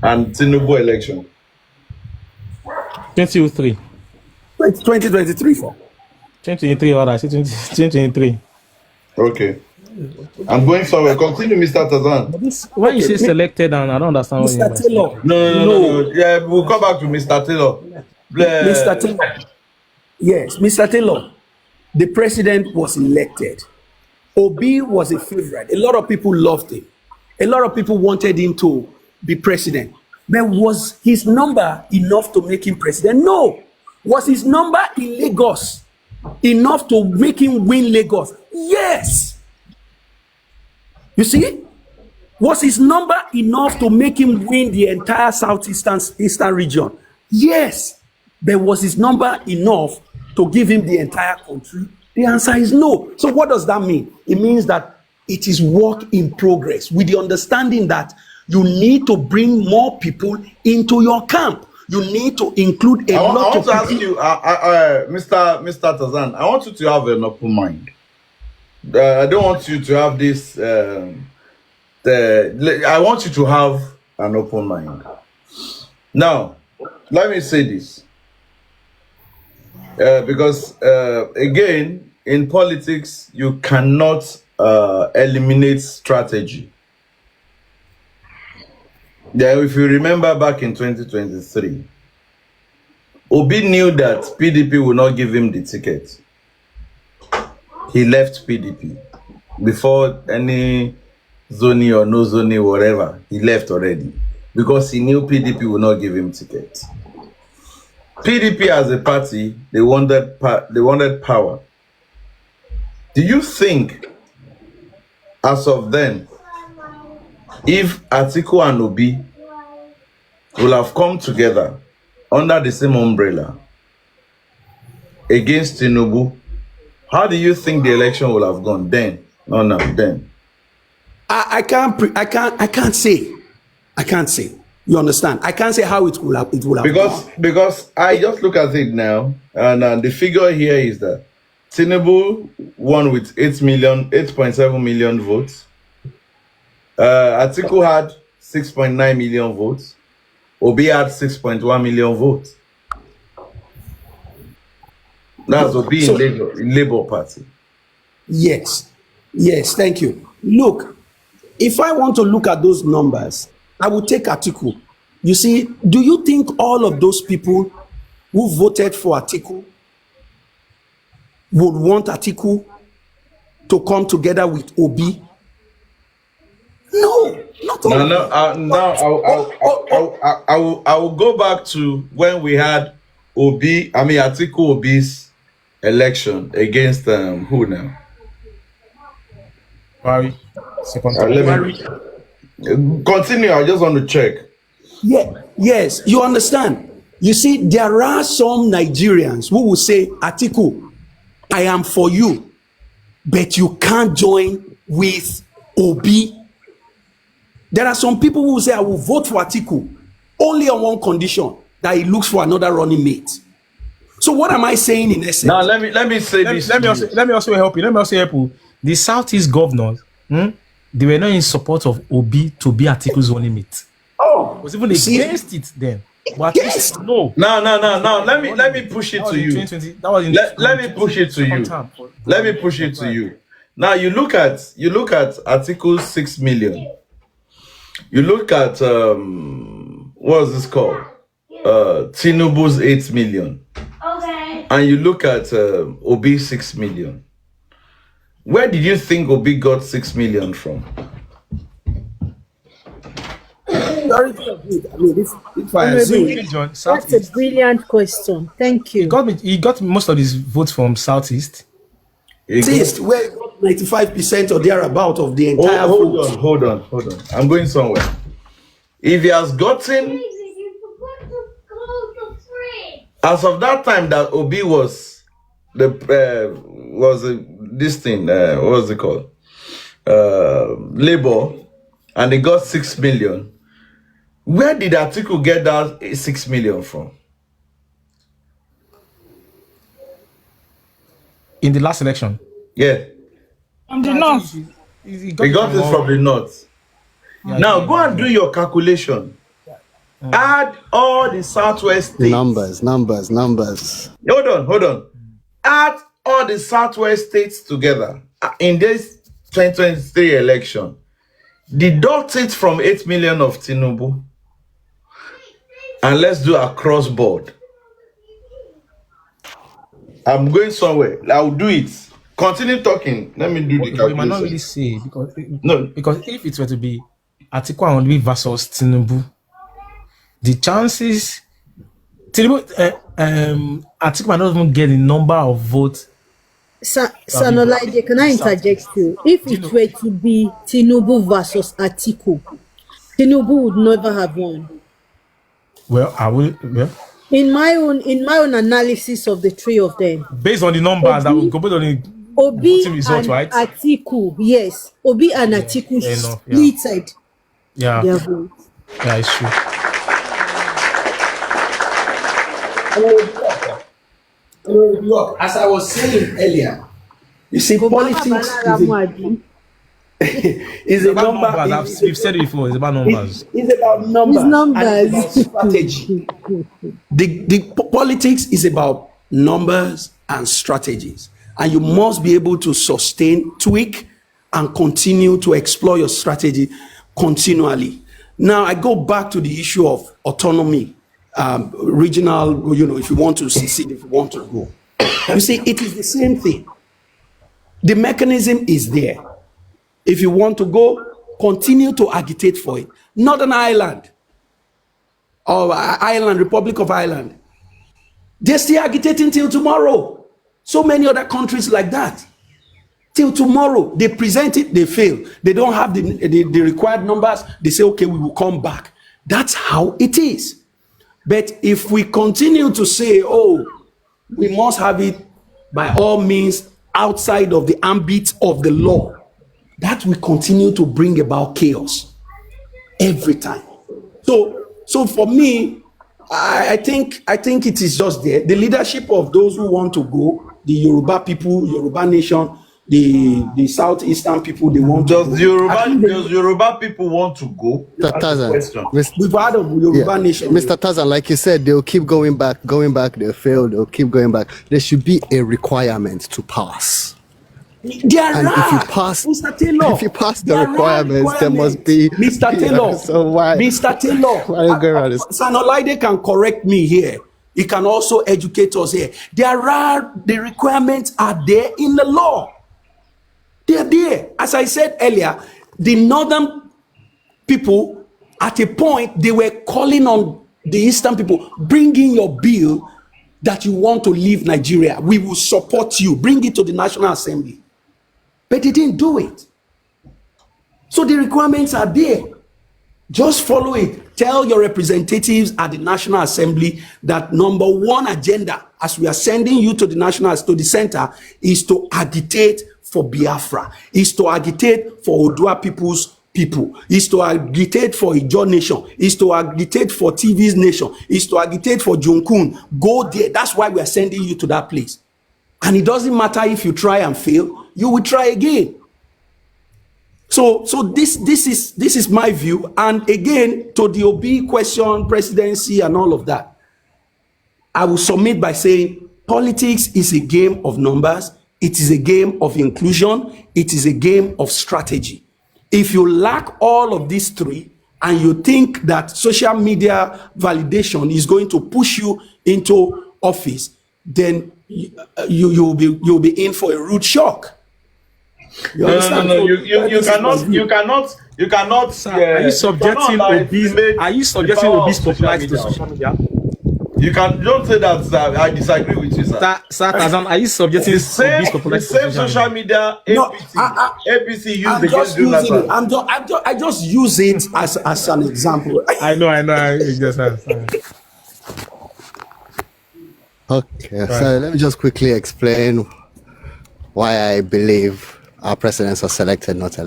And Tinubu election? 2003. 2023 for 2023, or I say 2023. Okay. I'm going somewhere. Continue, Mr. Tazan. When you say selected, and I don't understand what you mean. Mr. Taylor. No. Yeah, we'll come back to Mr. Taylor. Mr. Taylor. Yes, Mr. Taylor. The president was elected. Obi was a favorite. A lot of people loved him. A lot of people wanted him to be president. But was his number enough to make him president? No. Was his number in Lagos enough to make him win Lagos? Yes. You see? Was his number enough to make him win the entire Eastern region? Yes. But was his number enough to give him the entire country? The answer is no. So what does that mean? It means that it is work in progress, with the understanding that you need to bring more people into your camp. You need to include a lot of people. I want to ask you, Mr. Tazan, I want you to have an open mind. I don't want you to have this. I want you to have an open mind. Now, let me say this. Because, again, in politics, you cannot eliminate strategy. Yeah, if you remember back in 2023, Obi knew that PDP would not give him the ticket. He left PDP before any zoning or no zoning, whatever. He left already because he knew PDP would not give him ticket. PDP as a party, they wanted power. Do you think as of then, if Atiku and Obi will have come together under the same umbrella against Tinubu, how do you think the election will have gone then? No, then. I can't say. You understand? I can't say how it will have gone. Because I just look at it now, and the figure here is that Tinubu won with 8.7 million votes. Atiku had 6.9 million votes. Obi had 6.1 million votes. That's Obi in Labour Party. Yes, thank you. Look, if I want to look at those numbers, I will take Atiku. You see, do you think all of those people who voted for Atiku would want Atiku to come together with Obi? No, not all. I will go back to when we had Atiku Obi's election against who now? Barry. Continue. I just want to check. Yes, you understand. You see, there are some Nigerians who will say, Atiku, I am for you, but you can't join with Obi. There are some people who will say, I will vote for Atiku only on one condition, that he looks for another running mate. So what am I saying in essence? Now let me say this. Let me also help you. The Southeast governors, they were not in support of Obi to be Atiku's running mate. Oh, it was even against it then. But yes. No. Let me push it to you. Let me push it to you. Let me push it to you. Now you look at Atiku's 6 million. You look at what's this called? Tinubu's 8 million. Okay. And you look at Obi 6 million. Where did you think Obi got 6 million from? That's a brilliant question. Thank you. He got most of his votes from Southeast. Southeast, where 95% or thereabout of the entire vote. Hold on. I'm going somewhere. If he has gotten, as of that time that Obi was this thing, what was it called? Labour, and they got 6 million. Where did Atiku get that 6 million from? In the last election? Yeah. From the north. He got it from the north. Yeah, now go and do your calculation. Add all the Southwest states. Numbers. Hold on. Add all the Southwest states together in this 2023 election. Deduct it from 8 million of Tinubu. And let's do a cross board. I'm going somewhere. I'll do it. Continue talking. Let me do the calculation. You might not really say because if it were to be Atiku and Obi versus Tinubu, the chances Atiku might not even get the number of votes. Sanolaide, can I interject you? If it were to be Tinubu versus Atiku, Tinubu would never have won. Well, I will. Yeah. In my own analysis of the three of them, based on the numbers that will go based on the Obi result, and right? Atiku, yes, Obi and Atiku splitted their votes. Yeah, it's true. Look, as I was saying earlier, you see, politics is a number. We've said it before. It's about numbers. It's about numbers. It's numbers. And strategy. The politics is about numbers and strategies, and you must be able to sustain, tweak, and continue to explore your strategy continually. Now, I go back to the issue of autonomy, regional. If you want to secede, if you want to go, you see, it is the same thing. The mechanism is there. If you want to go, continue to agitate for it. Northern Ireland or Republic of Ireland, they're still agitating till tomorrow. So many other countries like that. Till tomorrow, they present it, they fail. They don't have the required numbers. They say, okay, we will come back. That's how it is. But if we continue to say, oh, we must have it by all means outside of the ambit of the law, that will continue to bring about chaos every time. So for me, I think it is just there. The leadership of those who want to go, the Yoruba people, Yoruba nation, the southeastern people, they want to go. Does Yoruba people want to go? We've heard of Yoruba nation. Mr. Tazan, like you said, they'll keep going back, they'll fail, they'll keep going back. There should be a requirement to pass. If you pass the requirements, there must be. Mr. Taylor, so why? Mr. Taylor, Sanolaide can correct me here. He can also educate us here. The requirements are there in the law. They are there. As I said earlier, the northern people, at a point, they were calling on the eastern people, bring in your bill that you want to leave Nigeria. We will support you. Bring it to the National Assembly. But they didn't do it. So the requirements are there. Just follow it. Tell your representatives at the National Assembly that number one agenda, as we are sending you to the center, is to agitate for Biafra, is to agitate for Odua people, is to agitate for Ijaw nation, is to agitate for TV's nation, is to agitate for Jonkun. Go there. That's why we are sending you to that place. And it doesn't matter if you try and fail, you will try again. So this is my view. And again, to the OB question, presidency and all of that, I will submit by saying politics is a game of numbers. It is a game of inclusion. It is a game of strategy. If you lack all of these three and you think that social media validation is going to push you into office, then you'll be in for a rude shock. No. You cannot. Sir, are you subjecting obese popularity to social media? You don't say that, sir. I disagree with you, sir. Sir Tazan, are you subjecting obese popularity to same social media? APC use I just use it as an example. I know. Just Okay, right. So let me just quickly explain why I believe our presidents are selected, not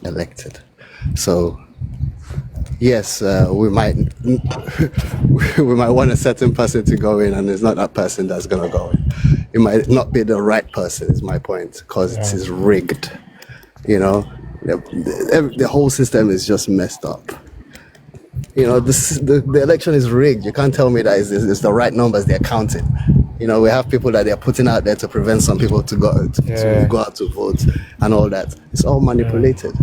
elected. So, yes, we might want a certain person to go in, and it's not that person that's gonna go in. It might not be the right person. Is my point, because it is rigged. You know, the whole system is just messed up. You know, the election is rigged. You can't tell me that it's the right numbers they're counting. You know, we have people that they're putting out there to prevent some people to go out to vote and all that. It's all manipulated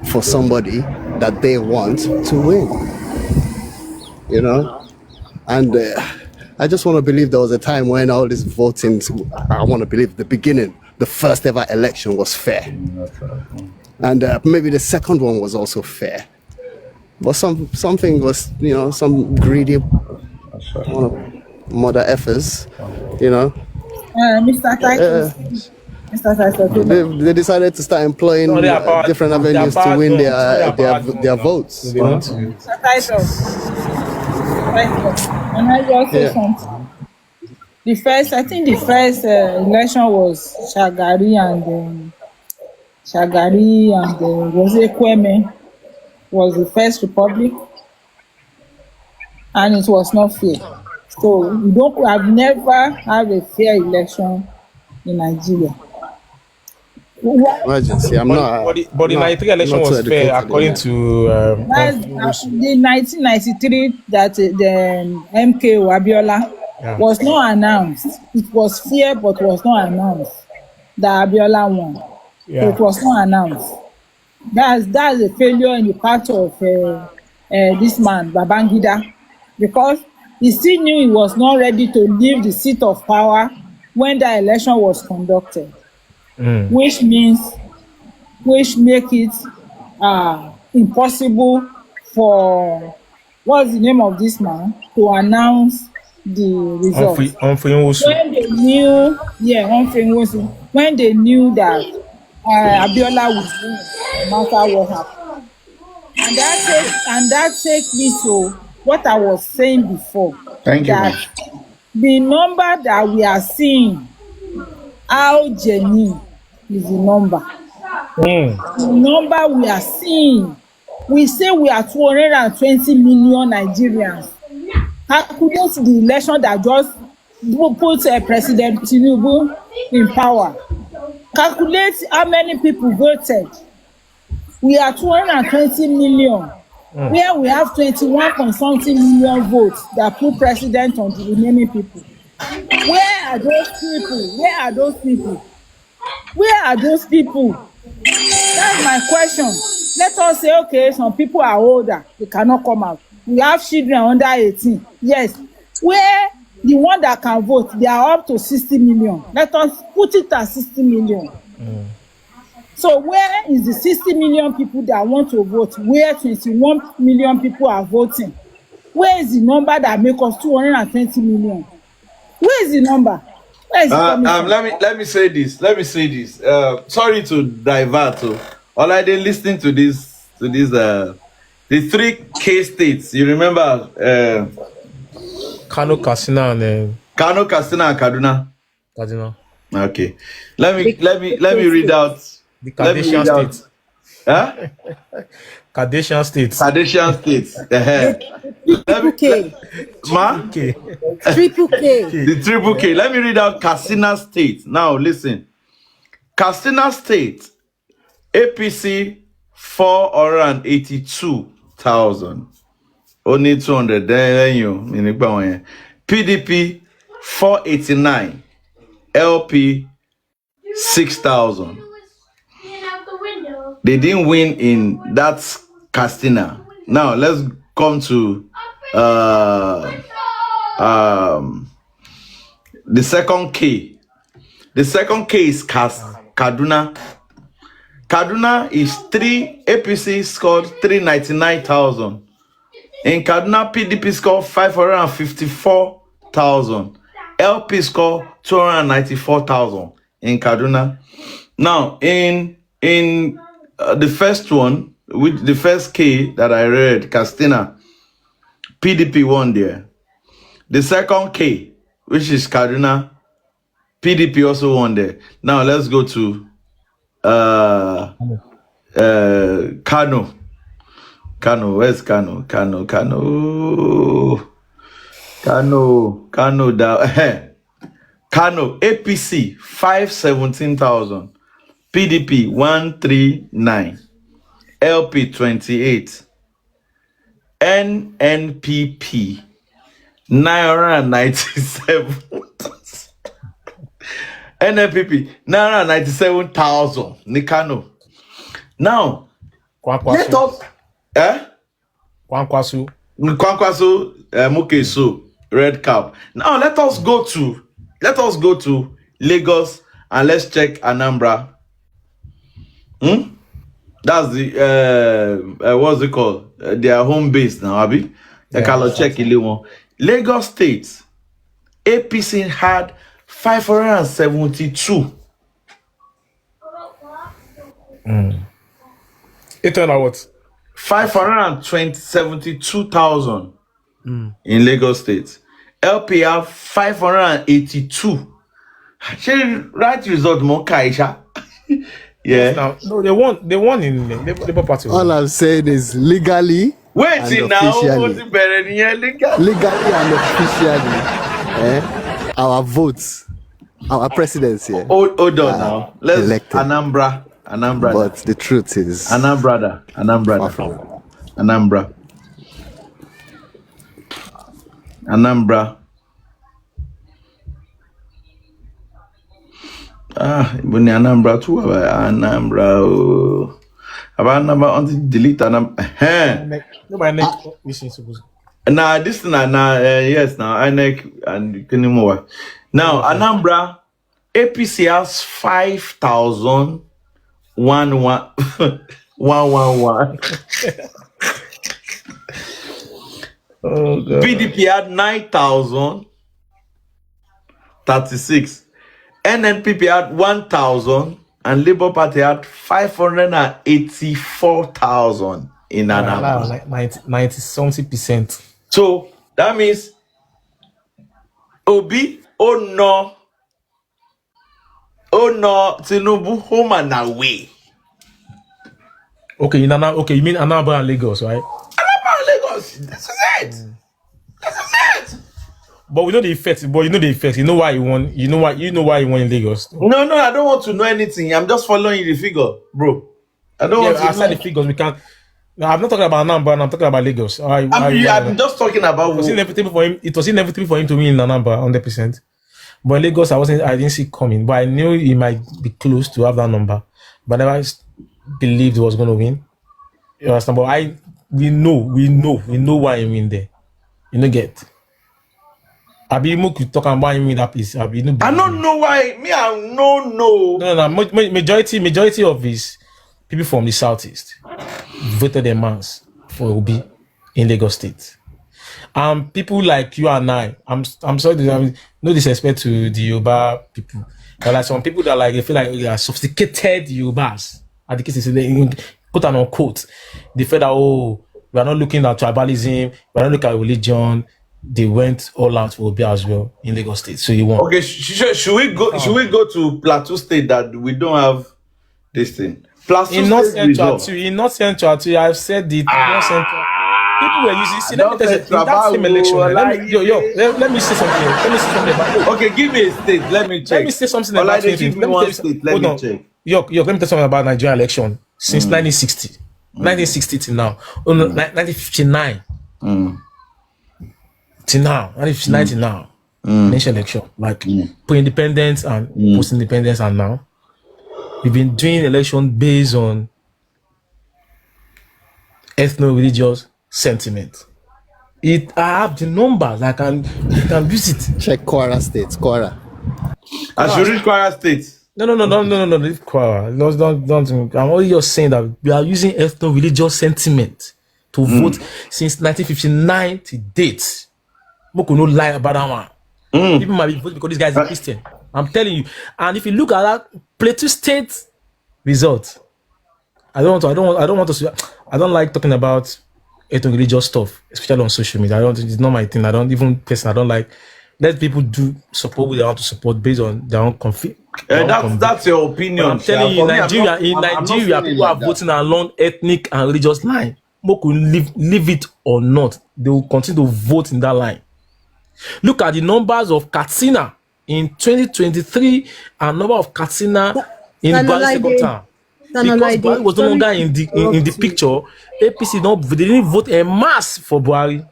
for somebody that they want to win. You know? And I just want to believe there was a time when all this voting, I want to believe the beginning, the first ever election was fair. And maybe the second one was also fair. But something was, you know, some greedy mother effers, you know. Mr. Titus. They decided to start employing different avenues to win their votes. You know? Mr. Titus. And I just say something. The first election was Shagari and was it Kweme? Was the first republic, and it was not fair. So I've never had a fair election in Nigeria. Emergency. But the 93 election was fair according to the 1993 that the MK Abiola was not announced. It was fair, but was not announced. The Abiola won. So it was not announced. That's a failure in the part of this man Babangida, because he still knew he was not ready to leave the seat of power when the election was conducted, which make it impossible for what's the name of this man to announce the results. When they knew, when they knew that Abiola would win, no matter what happened. And that take me to what I was saying before, Thank you, that ma'am. the number that we are seeing, how genuine is the number? Mm. The number we are seeing, we say we are 220 million Nigerians. Calculate the election that just put President Tinubu in power. Calculate how many people voted. We are 220 million. Where we have 21 point something million votes that put president on the remaining people. Where are those people? Where are those people? Where are those people? That's my question. Let us say, okay, some people are older, they cannot come out. We have children under 18. Yes. Where the one that can vote, they are up to 60 million. Let us put it at 60 million. So where is the 60 million people that want to vote? Where 21 million people are voting? Where is the number that make us 220 million? Where is the number? Where is it coming from? Let me say this. Sorry to divert. All I did listening to the 3 K states. You remember Kano, Katsina, and Kano, Katsina, and Kaduna. Kaduna. Okay. Let me read out The Kardashian states. Huh? Kardashian states. Kardashian states. Triple K. Okay. Triple K. The triple K. Let me read out Katsina State. Now listen. Katsina State, APC 482,000. Only 200. Then you. PDP 489. LP 6,000. They didn't win in that Katsina. Now let's come to the second K. The second K is Kaduna. Kaduna is APC scored 399,000. In Kaduna, PDP scored 554,000. LP scored 294,000 in Kaduna. Now, in the first one, with the first K that I read, Katsina, PDP won there. The second K, which is Kaduna, PDP also won there. Now let's go to Kano. Kano, where's Kano? Kano down. Kano, APC 517,000. PDP 139. LP 28. NNPP 997. NNPP 997,000. Nikano. Now, let us Kwankwasu. Mukeso, red cap. Now let us go to Lagos and let's check Anambra. That's the what's it called? Their home base now, Abi. Check Lagos State. APC had 572. 800 what? 572,000 in Lagos State. LP have 582. Right result more Kaisha. Yeah. Now, no, they won in the Labour Party. All I'm saying is legally. Wait now. Legally and officially. Our votes, our presidents here. Hold on now. Let's elected. Anambra. But the truth is Anambra. Bunny Anambra too. Anambra. About until delete Anambra. Nobody missing suppose. Nah, this now yes now INEC and Kenimova. Now Anambra APC has 5,111. Oh, God. PDP had 9,036. NNPP had 1,000 and Labour Party had 584,000 in Anambra. Like 90-something%. So that means Obi, oh no, Tinubu, home and away. Okay, you mean Anambra and Lagos, right? Anambra and Lagos, this is it. This is it. But we know the effects. You know why he won. You know why he won in Lagos. No, I don't want to know anything. I'm just following the figure, bro. I don't want to know. The figures. We can't. No, I'm not talking about Anambra. I'm talking about Lagos. I'm just talking about. It was inevitable for him to win in Anambra 100%. But in Lagos, I didn't see it coming. But I knew he might be close to have that number. But I never believed he was going to win. You understand? But we know why he win there. You know, get. Abi Mook talk about him in that place. I don't know why. Me, I don't know. No. Majority of his people from the southeast voted en masse for Obi in Lagos State. People like you and I'm sorry, no disrespect to the Yoruba people, but like some people that like they feel like they are sophisticated Yorubas. And the case is they put an on quote. They feel that we are not looking at tribalism, we are not looking at religion. They went all out for Obi as well in Lagos State. So you won. Okay, should we go to Plateau State that we don't have this thing? Plateau in North Central too, I've said it. North Central. People were using. See, let me tell you, in that same election. Let me say something. Okay, give me a state. Let me check. Let me say something about it. Give me one state. Let me check. York, let me tell you something about Nigerian election since 1960. 1960 till now. 1959. Till now. 1959 till now. Nation election. Like pre-independence and post-independence and now. We've been doing election based on ethno-religious sentiment. I have the numbers. I can use it. Check Kwara State. Kwara. I should reach Kwara State. No. Leave Kwara. Don't. I'm only just saying that we are using ethno-religious sentiment to vote since 1959 to date. Moko no lie about that one. People might be voting because this guy is a Christian. I'm telling you. And if you look at that Plateau State result, I don't like talking about ethno-religious stuff, especially on social media. It's not my thing. I don't like. Let people do support what they want to support based on their own conflict. That's your opinion. But I'm telling you, Nigeria, people are voting along ethnic and religious line. Moko leave it or not, they will continue to vote in that line. Look at the numbers of Katsina in 2023 and number of Katsina in Buhari's second term. Because Buhari was no longer in the picture, APC they didn't vote en masse for Buhari.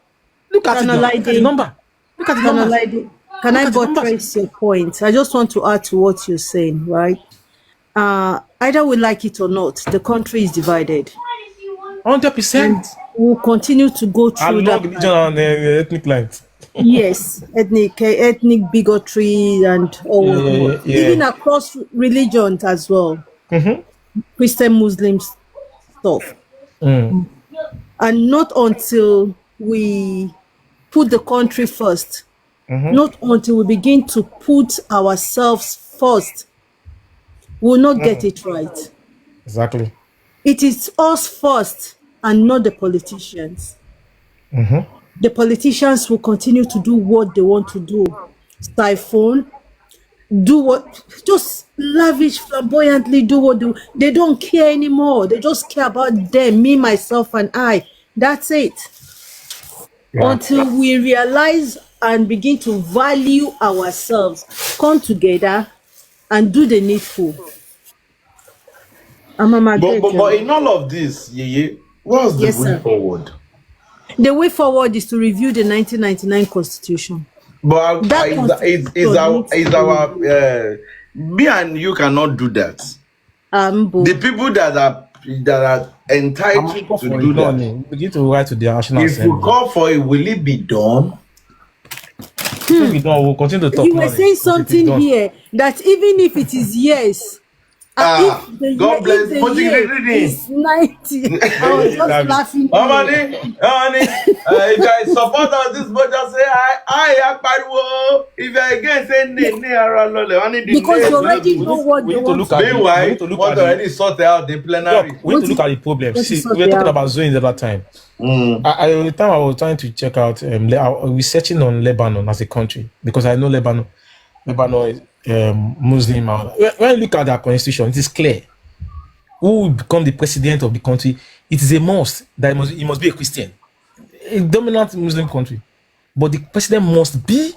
Look at the number. Look at the number. Can I buttress your point? I just want to add to what you're saying, right? Either we like it or not, the country is divided. 100%. We'll continue to go through that. Religion and ethnic lines. Yes, ethnic bigotry and all. Even across religions as well. Christian, Muslims stuff. And not until we put the country first, not until we begin to put ourselves first, we'll not get it right. Exactly. It is us first and not the politicians. The politicians will continue to do what they want to do. Siphon, just lavish, flamboyantly do what they don't care anymore. They just care about them, me, myself, and I. That's it. Yeah. Until we realize and begin to value ourselves, come together and do the needful. But in all of this, what's the way forward? The way forward is to review the 1999 Constitution. But me and you cannot do that. The people that are entitled to do that, begin to write to the National Assembly. If you call for it, will it be done? We'll continue to talk. You were saying something here that even if it is yes, God bless. If the year is 90, I was just laughing. Honey, if you support us this much, just say I Akpariwo. If you again say ne around lole. Because you already know what they want. Meanwhile, what already sorted out the plenary. We need to look at the problem. See, we were talking about zoning the other time. The time I was trying to check out, researching on Lebanon as a country, because I know Lebanon is Muslim. When you look at their constitution, it is clear who will become the president of the country. It is a must that he must be a Christian, a dominant Muslim country, but the president must be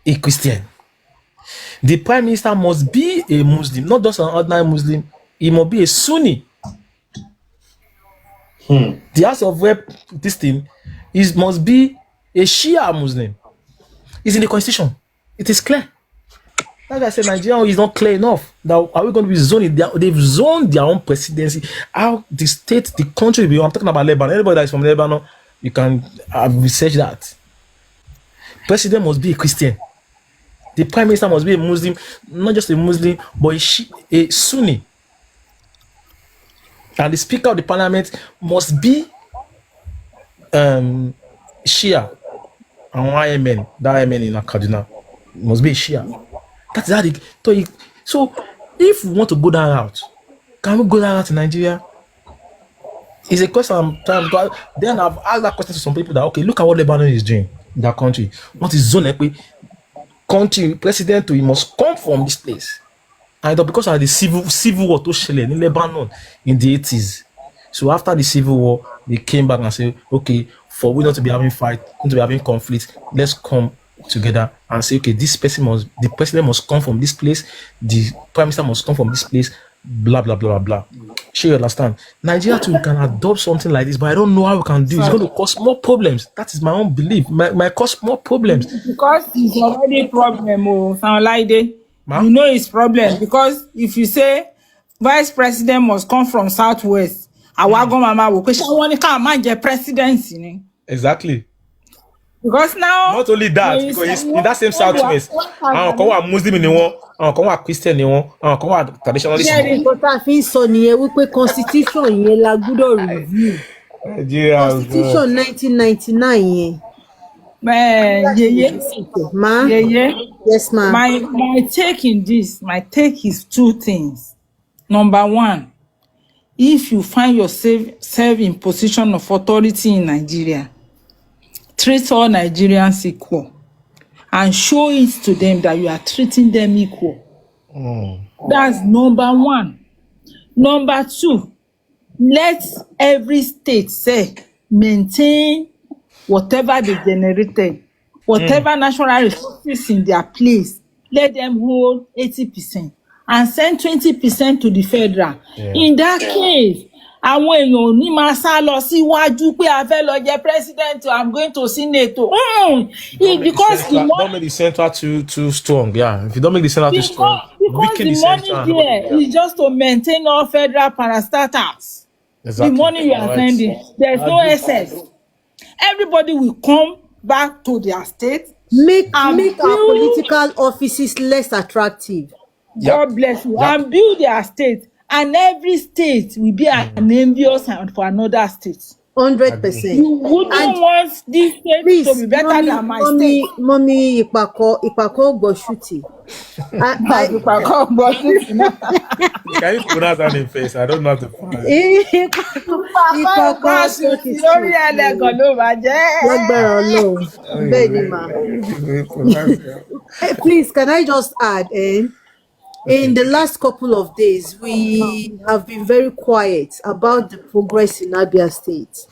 a Christian. The prime minister must be a Muslim, not just an ordinary Muslim. He must be a Sunni. The House of Rep, this thing, must be a Shia Muslim. It's in the constitution. It is clear. Like I said, Nigeria is not clear enough. Now, are we going to be zoning? They've zoned their own presidency. How the state, the country, I'm talking about Lebanon. Anybody that is from Lebanon, you can research that. President must be a Christian. The prime minister must be a Muslim, not just a Muslim, but a Sunni. And the speaker of the parliament must be Shia. And YMN, that YMN in Kaduna must be a Shia. That's how they. So, if we want to go that route, can we go that route in Nigeria? It's a question I'm trying to. Then I've asked that question to some people that, okay, look at what Lebanon is doing in that country. What is zone equi? Country president, he must come from this place. And because of the civil war to Shele in Lebanon in the 80s. So after the civil war, they came back and said, okay, for we not to be having fight, not to be having conflict, let's come together and say, okay, the president must come from this place, the prime minister must come from this place, blah blah blah blah. Sure, you understand? Nigeria too can adopt something like this, but I don't know how we can do it. It's going to cause more problems. That is my own belief. Might cause more problems. Because it's already a problem, sound like it. You know it's problem because if you say vice president must come from southwest, mama will question one can presidency. Exactly. Because now not only that, because in that same southwest, I call a Muslim in one, I call a Christian in one, I call a traditionalist. Constitution la review. Constitution 1999. Yes, ma'am. My take is two things. Number one, if you find yourself in position of authority in Nigeria, treat all Nigerians equal and show it to them that you are treating them equal. That's number one. Number two, let every state maintain whatever they generated, whatever natural resources in their place, let them hold 80% and send 20% to the federal. In that case, àwọn èèyàn ní máa sá lọ síwájú pé a fẹ́ lọ jẹ president, I'm going to senate. Because don't make the center too strong. Yeah, if you don't make the center too strong, because the money there is just to maintain all federal parastatals. Exactly. The money you are sending, there's no excess. Everybody will come back to their state. Make our political offices less attractive. God bless you. And build their state. And every state will be an envious for another state. 100%. You wouldn't want this state to be better than my state. Mommy, Ipako Gboshuti. Ipako Gboshuti. Can you pronounce that in face? I don't know how to pronounce it. Ipako Gboshuti. Lórí ẹlẹ́gàn ló bàjẹ́. Lágbára Ọlọ́run. Bẹ́ẹ̀ni ma. Please, can I just add, in the last couple of days, we have been very quiet about the progress in Abia State.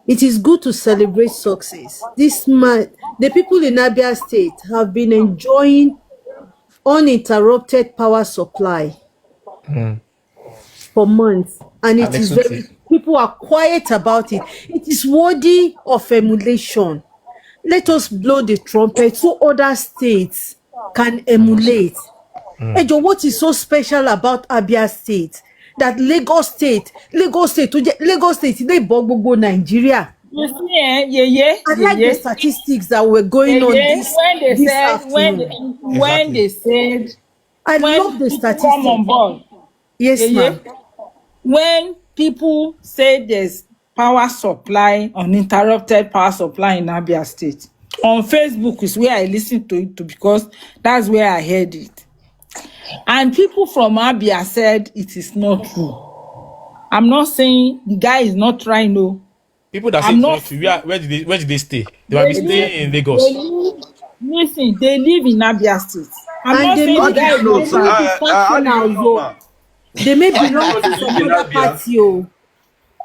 It is good to celebrate success. The people in Abia State have been enjoying uninterrupted power supply for months, and it is people are quiet about it. It is worthy of emulation. Let us blow the trumpet so other states can emulate. Ejo, what is so special about Abia State that Lagos State, they gbogbo Nigeria? You see, I like the statistics that were going on this afternoon. When they said, I love the statistics. Come on board. Yes, ma'am. When people say there's power supply, uninterrupted power supply in Abia State, on Facebook is where I listen to it to, because that's where I heard it. And people from Abia said it is not true. I'm not saying the guy is not trying, no. People that say it's not true, where did they stay? They might be staying in Lagos. Listen, they live in Abia State. I'm not saying the guy is not trying. They may belong to some other party.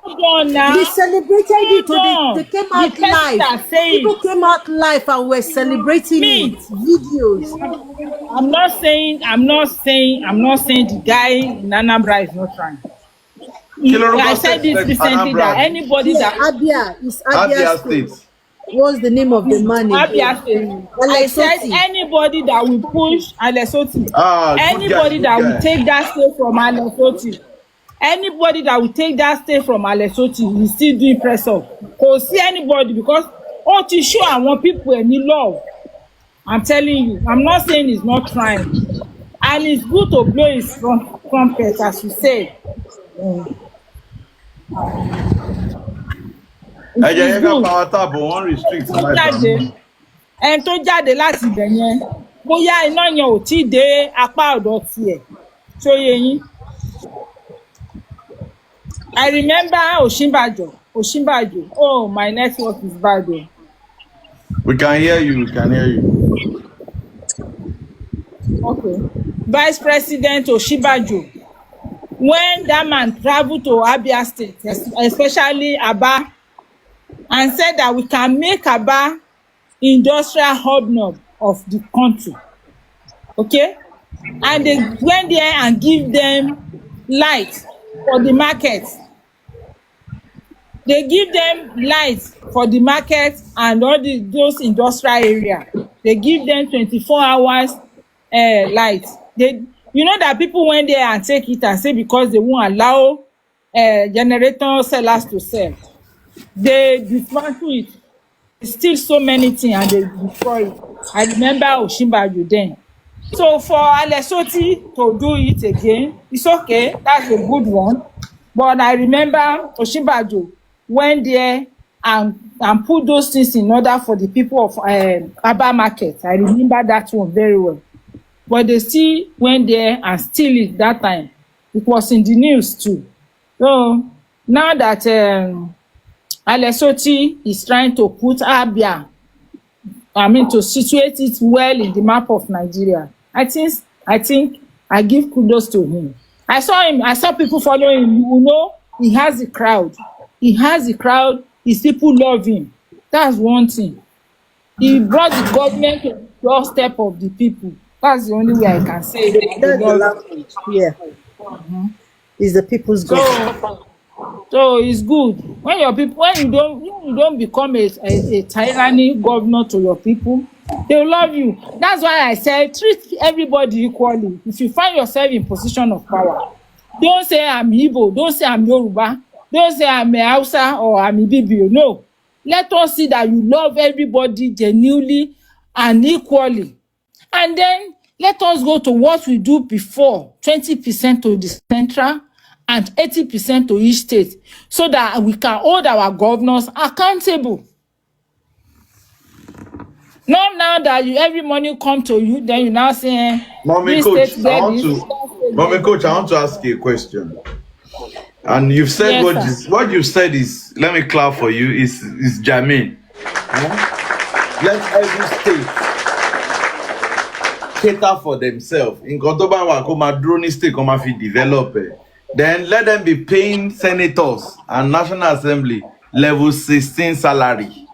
They celebrated it. They came out live. People came out live and were celebrating it. Videos. I'm not saying the guy in Anambra is not trying. I said this recently that anybody that Abia State. What's the name of the man? Abia State. I said anybody that will push Alesoti. Anybody that will take that state from Alesoti. Anybody that will take that state from Alesoti is still doing press up. Go see anybody, because to show I want people any love. I'm telling you, I'm not saying he's not trying. And it's good to blow his trumpet, as you say. Ẹn tó jáde láti ibẹ̀ yẹn bóyá iná yẹn ò tí dé apá ọ̀dọ̀ tiẹ̀ tó yé yín. I remember Osinbajo. Oh, my network is bad. We can hear you. Okay. Vice President Osinbajo, when that man traveled to Abia State, especially Aba, and said that we can make Aba industrial hub of the country. Okay? And they went there and give them light for the market. They give them light for the market and all those industrial area. They give them 24 hours light. You know that people went there and take it and say because they won't allow generator sellers to sell. They dismantle it. They steal so many things and they destroy it. I remember Osinbajo then. So for Alesoti to do it again, it's okay. That's a good one. But I remember Osinbajo went there and put those things in order for the people of Aba Market. I remember that one very well. But they still went there and steal it that time. It was in the news too. So now that Alesoti is trying to put Abia, to situate it well in the map of Nigeria, I think I give kudos to him. I saw people following him. You know, he has a crowd. His people love him. That's one thing. He brought the government to the doorstep of the people. That's the only way I can say it. That's the language. Yeah. It's the people's government. So it's good when you don't become a tyranny governor to your people. They love you. That's why I said treat everybody equally. If you find yourself in position of power, don't say I'm Igbo, don't say I'm Yoruba, don't say I'm a Hausa or I'm a Ibibio. No. Let us see that you love everybody genuinely and equally. And then let us go to what we do before, 20% to the central and 80% to each state, so that we can hold our governors accountable. Not now that every money come to you, then you now say, Mommy Coach, I want to ask you a question. And you've said what you've said is, let me clap for you, is germane. Let every state cater for themselves. In Kotoba Wakoma drone state come fi develop. Then let them be paying senators and National Assembly level 16 salary.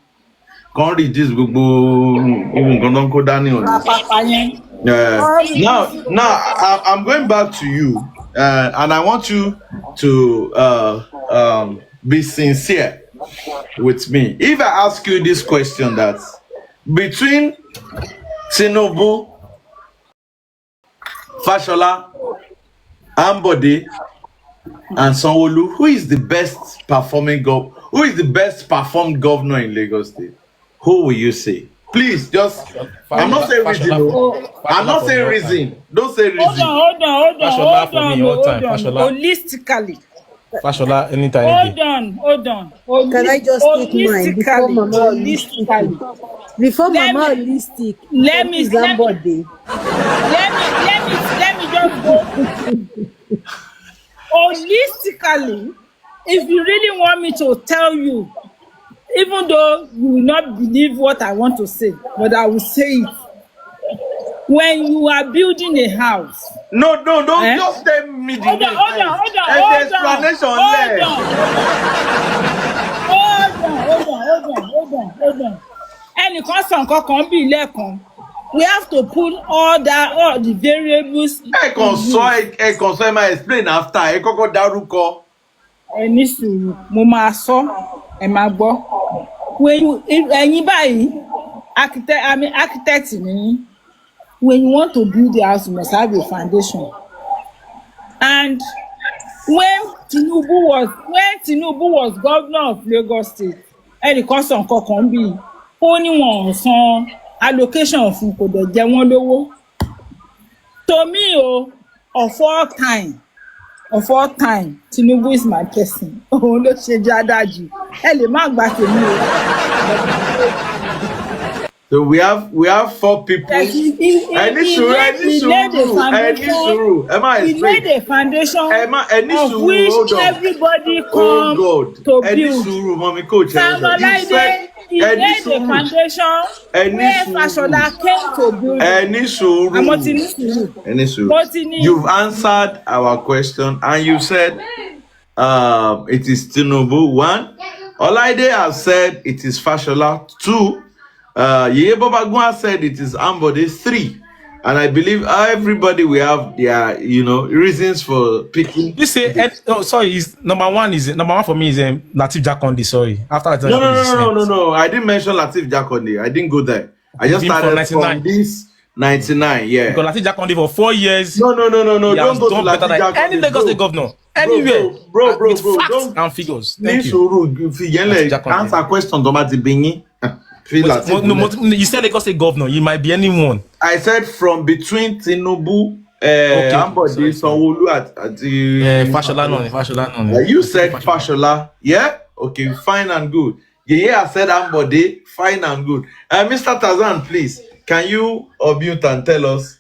Can't reduce now I'm going back to you, and I want you to be sincere with me. If I ask you this question, that between Tinubu, Fashola, Ambode, and Sanwo-Olu, who is the best performed governor in Lagos State? Who will you say? Please, just. I'm not saying reason. I'm not saying reason. Don't say reason. Hold on. Holistically. Fashola, anytime. Hold on. Can I just take mine before Mama holistic? Before Mama holistic, let me just go. Holistically, if you really want me to tell you, even though you will not believe what I want to say, but I will say it. When you are building a house. No, don't just tell me the name. Hold on. Ẹnìkan sọ nǹkan kan bí lẹ́ẹ̀kan. We have to put all the variables. Ẹ kàn sọ ẹ máa explain after ẹ kọ́kọ́ dárúkọ. Ẹ ní sùúrù, mo máa sọ, ẹ máa gbọ́. Ẹ̀yin báyìí, architect ni. When you want to build the house, you must have a foundation. And when Tinubu was governor of Lagos State, ẹnìkan sọ nǹkan kan bí ó ní wọn ò san allocation fún kò dẹ̀ jẹ wọ́n lówó. To me of all time Tinubu is my person. Òun ló ṣe jádájú. Ẹ lè má gbà tèmi o. So we have 4 people. He laid a foundation of which everybody come to build. Mommy coach. He laid a foundation where Fashola came to build. You've answered our question and you said it is Tinubu 1. Olaide has said it is Fashola 2. Yeye Bobagua said it is Ambode 3, and I believe everybody will have their reasons for picking. You say number one for me is Lateef Jakonde. Sorry, after that. No. I didn't mention Lateef Jakonde. I didn't go there. I just started from this 99. Yeah. Because Lateef Jakonde for 4 years. No. Don't go to Lateef Jakonde. Any Lagos State governor. Anywhere. Bro. Facts and figures. Thank you. Answer questions about the Bingi. You said Lagos State governor. You might be anyone. I said from between Tinubu, Ambode, Sanwo-Olu at the Fashola. You said Fashola. Yeah? Okay, fine and good. Yeah, I said Ambode, fine and good. Mr. Tazan, please, can you unmute and tell us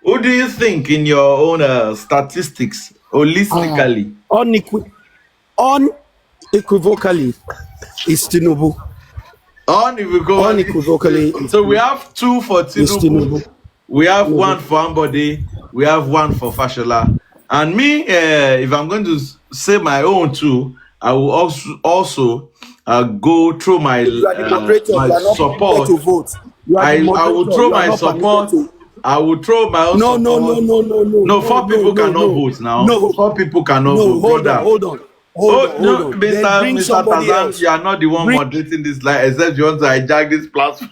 who do you think in your own statistics, holistically? Unequivocally, is Tinubu. Unequivocally. So we have 2 for Tinubu. We have 1 for Ambode. We have 1 for Fashola. And me, if I'm going to say my own too, I will also go through my support. I will throw my support. I will throw my own support. No, 4 people cannot vote now. No, 4 people cannot vote. Hold on. Mr. Tazan, you are not the one moderating this line, except you want to hijack this platform.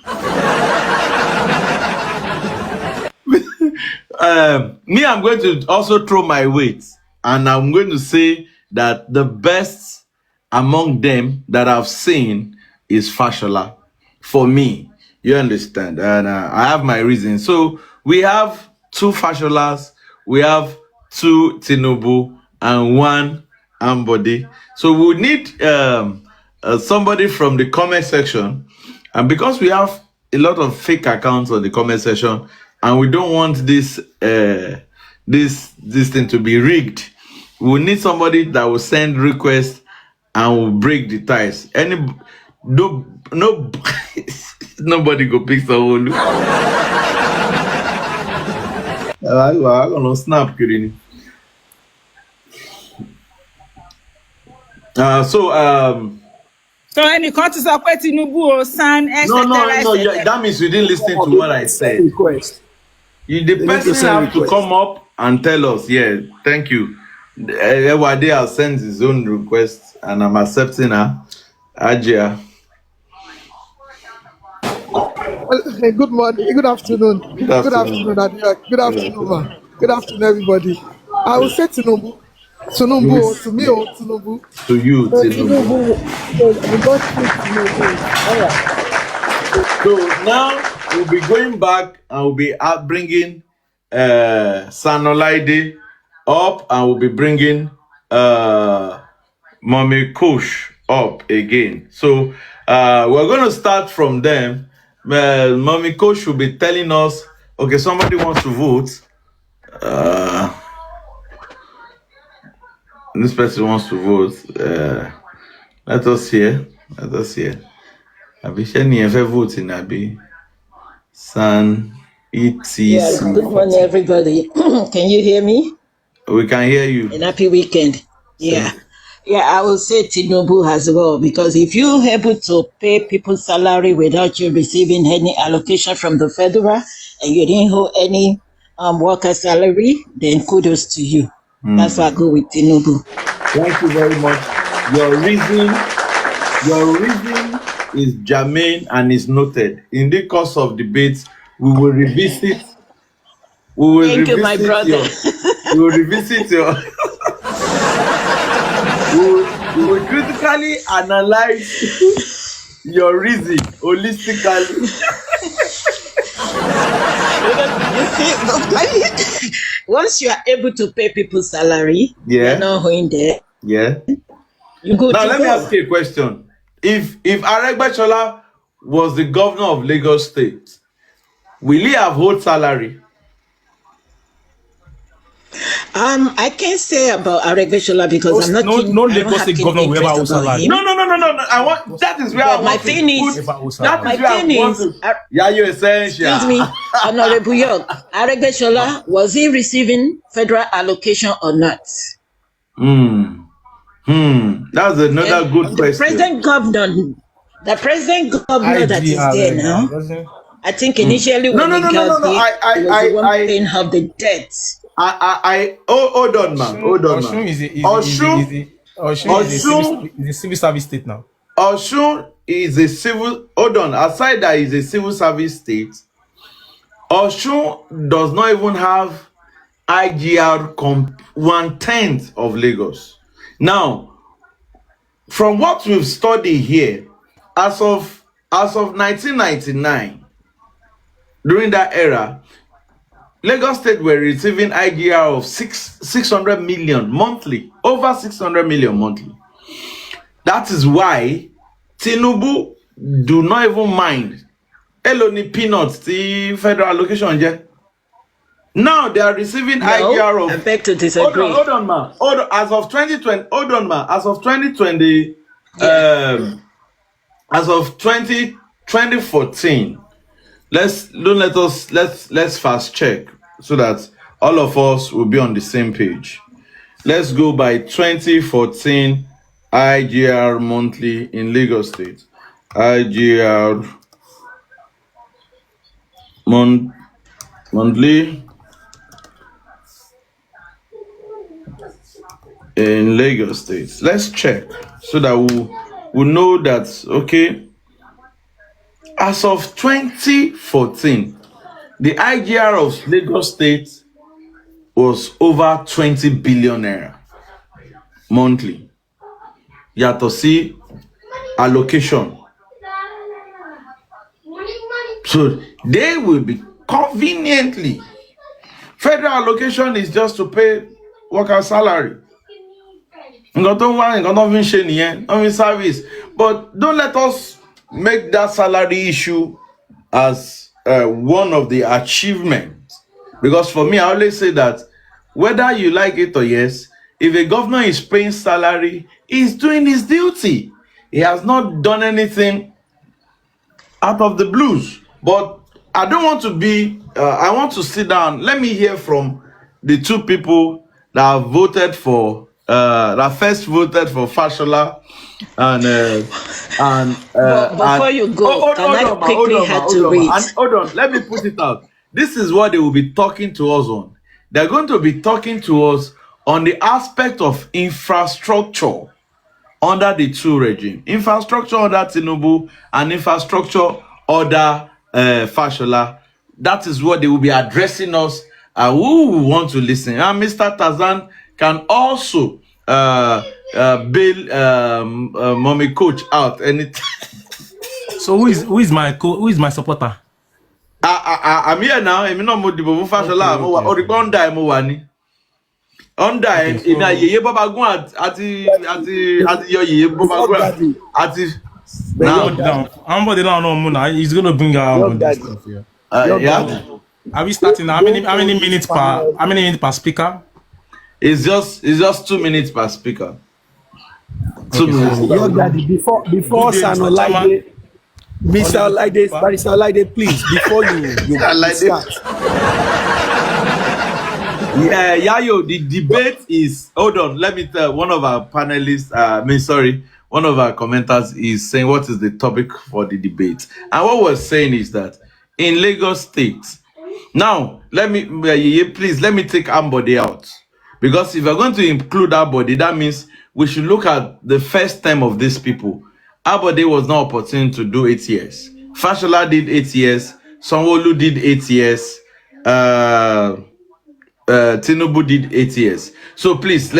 Me, I'm going to also throw my weight, and I'm going to say that the best among them that I've seen is Fashola. For me, you understand, and I have my reasons. So we have 2 Fasholas, we have 2 Tinubu, and 1 Ambode. So we need somebody from the comment section, and because we have a lot of fake accounts on the comment section, and we don't want this thing to be rigged, we need somebody that will send requests and will break the ties. Nobody go pick someone. I'm gonna snap, Kirini. So any country support Tinubu or San No, that means you didn't listen to what I said. The person have to come up and tell us. Yeah, thank you. Ewade has sent his own request and I'm accepting her. Ajia. Hey, good morning, good afternoon. Good afternoon, Adira. Good afternoon, man. Good afternoon, everybody. I will say Tinubu. To me, Tinubu. To you, Tinubu. We got Tinubu. All right. So now we'll be going back and we'll be bringing Sanolaide up, and we'll be bringing Mommy Kush up again. So we're going to start from them. Mommy Kush will be telling us, okay, somebody wants to vote. This person wants to vote. Let us hear. Abi Shani ever vote in Abi San ETC. Yeah, good morning, everybody. Can you hear me? We can hear you. And happy weekend. Yeah. I will say Tinubu as well, because if you're able to pay people's salary without you receiving any allocation from the federal, and you didn't hold any worker salary, then kudos to you. That's why I go with Tinubu. Thank you very much. Your reason is germane and is noted. In the course of debates, we will revisit. Thank you, my brother. We will revisit your. we will critically analyze your reason holistically. Once you are able to pay people's salary, you're not going there. Yeah. You go. Now let me ask you a question. If Aregbesola was the governor of Lagos State, will he have hold salary? I can't say about Aregbesola because I'm not. No Lagos State governor will ever hold salary. No. I want. That is where I want to put. Yeah, you're essential. Excuse me, Honorable York. Aregbesola, was he receiving federal allocation or not? That's another good question. The president governor that is there now. I think initially when he got there, he was the one paying off the debt. Hold on, man. Osun is a civil service state now. Osun is a civil. Hold on. Aside that is a civil service state, Osun does not even have IGR 1/10 of Lagos. Now, from what we've studied here, as of 1999, during that era, Lagos State were receiving IGR of 600 million monthly, over 600 million monthly. That is why Tinubu do not even mind. Eloni peanuts, the federal allocation. Now they are receiving IGR of. I beg to disagree. Hold on, man. As of 2020, hold on, man. As of 2020, as of 2014. Let's fast check so that all of us will be on the same page. Let's go by 2014 IGR monthly in Lagos State. IGR monthly in Lagos State. Let's check so that we'll know that, okay, as of 2014, the IGR of Lagos State was over 20 billion naira monthly. Yato see allocation. So they will be conveniently. Federal allocation is just to pay worker salary. Service. But don't let us make that salary issue as one of the achievements. Because for me, I always say that whether you like it or yes, if a governor is paying salary, he's doing his duty. He has not done anything out of the blues. But I don't want to be, I want to sit down. Let me hear from the two people that voted for, that first voted for Fashola before you go, hold on, let me put it out. This is what they will be talking to us on. They're going to be talking to us on the aspect of infrastructure under the two regime. Infrastructure under Tinubu and infrastructure under Fashola. That is what they will be addressing us, who will want to listen. And Mr. Tazan can also bail Mommy Coach out anytime. So who is my supporter? I'm here now. I'm not Modibo Fashola. Or the Honda Mowani. Honda in a ye Baba Guan at your ye Baba Guan at now. I'm body down on Muna. He's gonna bring out this stuff here. Yeah. Are we starting now? How many minutes per speaker? It's just 2 minutes per speaker. 2 minutes. Your daddy, before Sanolaide, Mr. Olaide, Barrister Olaide, please, before you start. Yeah, Yayo, the debate is, hold on, let me tell one of our panelists, one of our commenters is saying what is the topic for the debate. And what we're saying is that in Lagos State, now, please, let me take Ambode out. Because if you're going to include Ambode, that means we should look at the first term of these people. Ambode was not opportune to do 8 years. Fashola did 8 years. Sanwo-Olu did 8 years. Tinubu did 8 years. So please,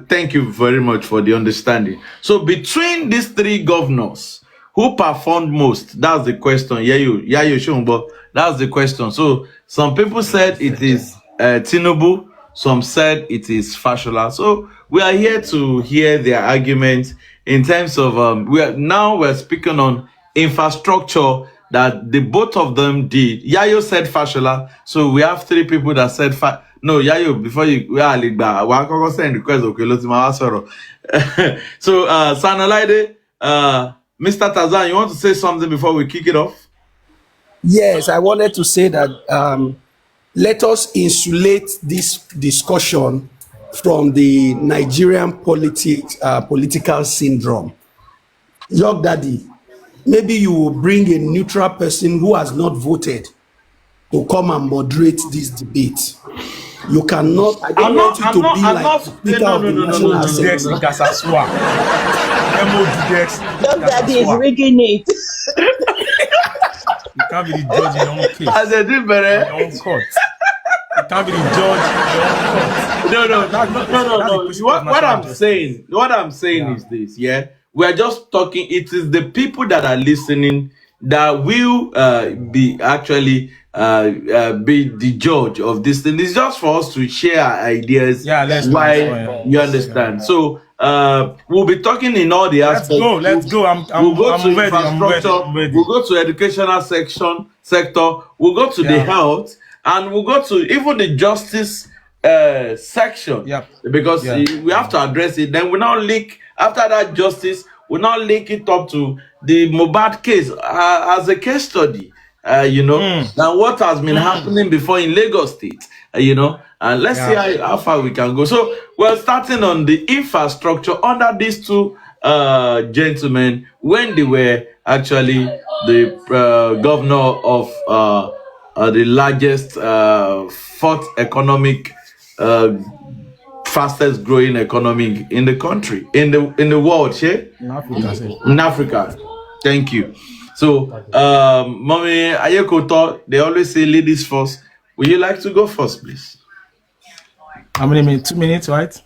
thank you very much for the understanding. So between these 3 governors, who performed most? That's the question. Yayo Shombo. That's the question. So some people said it is Tinubu. Some said it is Fashola. So we are here to hear their arguments in terms of we're speaking on infrastructure that the both of them did. Yayo said Fashola. So we have 3 people that said no, Yayo, before you send request, okay, so Sanolaide, Mr. Tazan, you want to say something before we kick it off? Yes, I wanted to say that let us insulate this discussion from the Nigerian political syndrome. Your daddy, maybe you will bring a neutral person who has not voted to come and moderate this debate. You cannot. I don't want you to be like Speaker of the National Assembly. Daddy is rigging it. You can't be the judge in your own case. As a different. Your own court. You can't be the judge in your own court. No. What I'm saying is this, yeah? We're just talking, it is the people that are listening that will be actually be the judge of this thing. It's just for us to share ideas. Yeah, you understand. So we'll be talking in all the aspects. Let's go. We'll go to infrastructure. I'm ready. We'll go to educational sector. We'll go to the health, and we'll go to even the justice section. Yep. Because we have to address it. Then we now link after that justice. We now link it up to the Mohbad case as a case study. Now what has been happening before in Lagos State, and let's see how far we can go. So we're starting on the infrastructure under these 2 gentlemen when they were actually the governor of the largest 4th economic fastest growing economy in the country, in the world, in Africa. Thank you. So, Mommy Ayeko thought they always say ladies first. Would you like to go first, please? How many minutes? 2 minutes, right?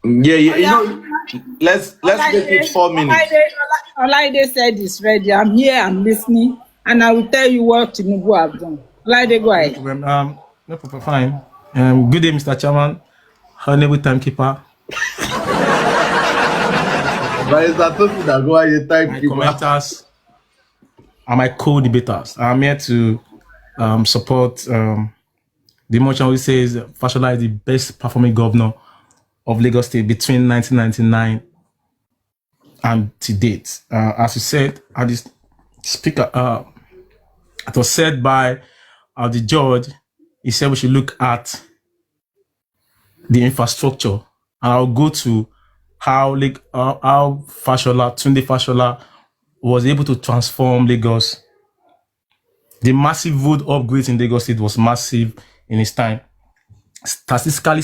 Yeah. Let's make it 4 minutes. Olaide said it's ready. I'm here. I'm listening, and I will tell you what Tinubu have done. Olaide, go ahead. No problem. Fine. Good day, Mr. Chairman. Honorable timekeeper. My commenters and my co-debaters. I'm here to support the motion which says Fashola is the best performing governor of Lagos State between 1999 and to date. As you said, at this speaker, it was said by the judge. He said we should look at the infrastructure, and I'll go to how Fashola, Tunde Fashola, was able to transform Lagos. The massive road upgrades in Lagos State was massive in his time. Statistically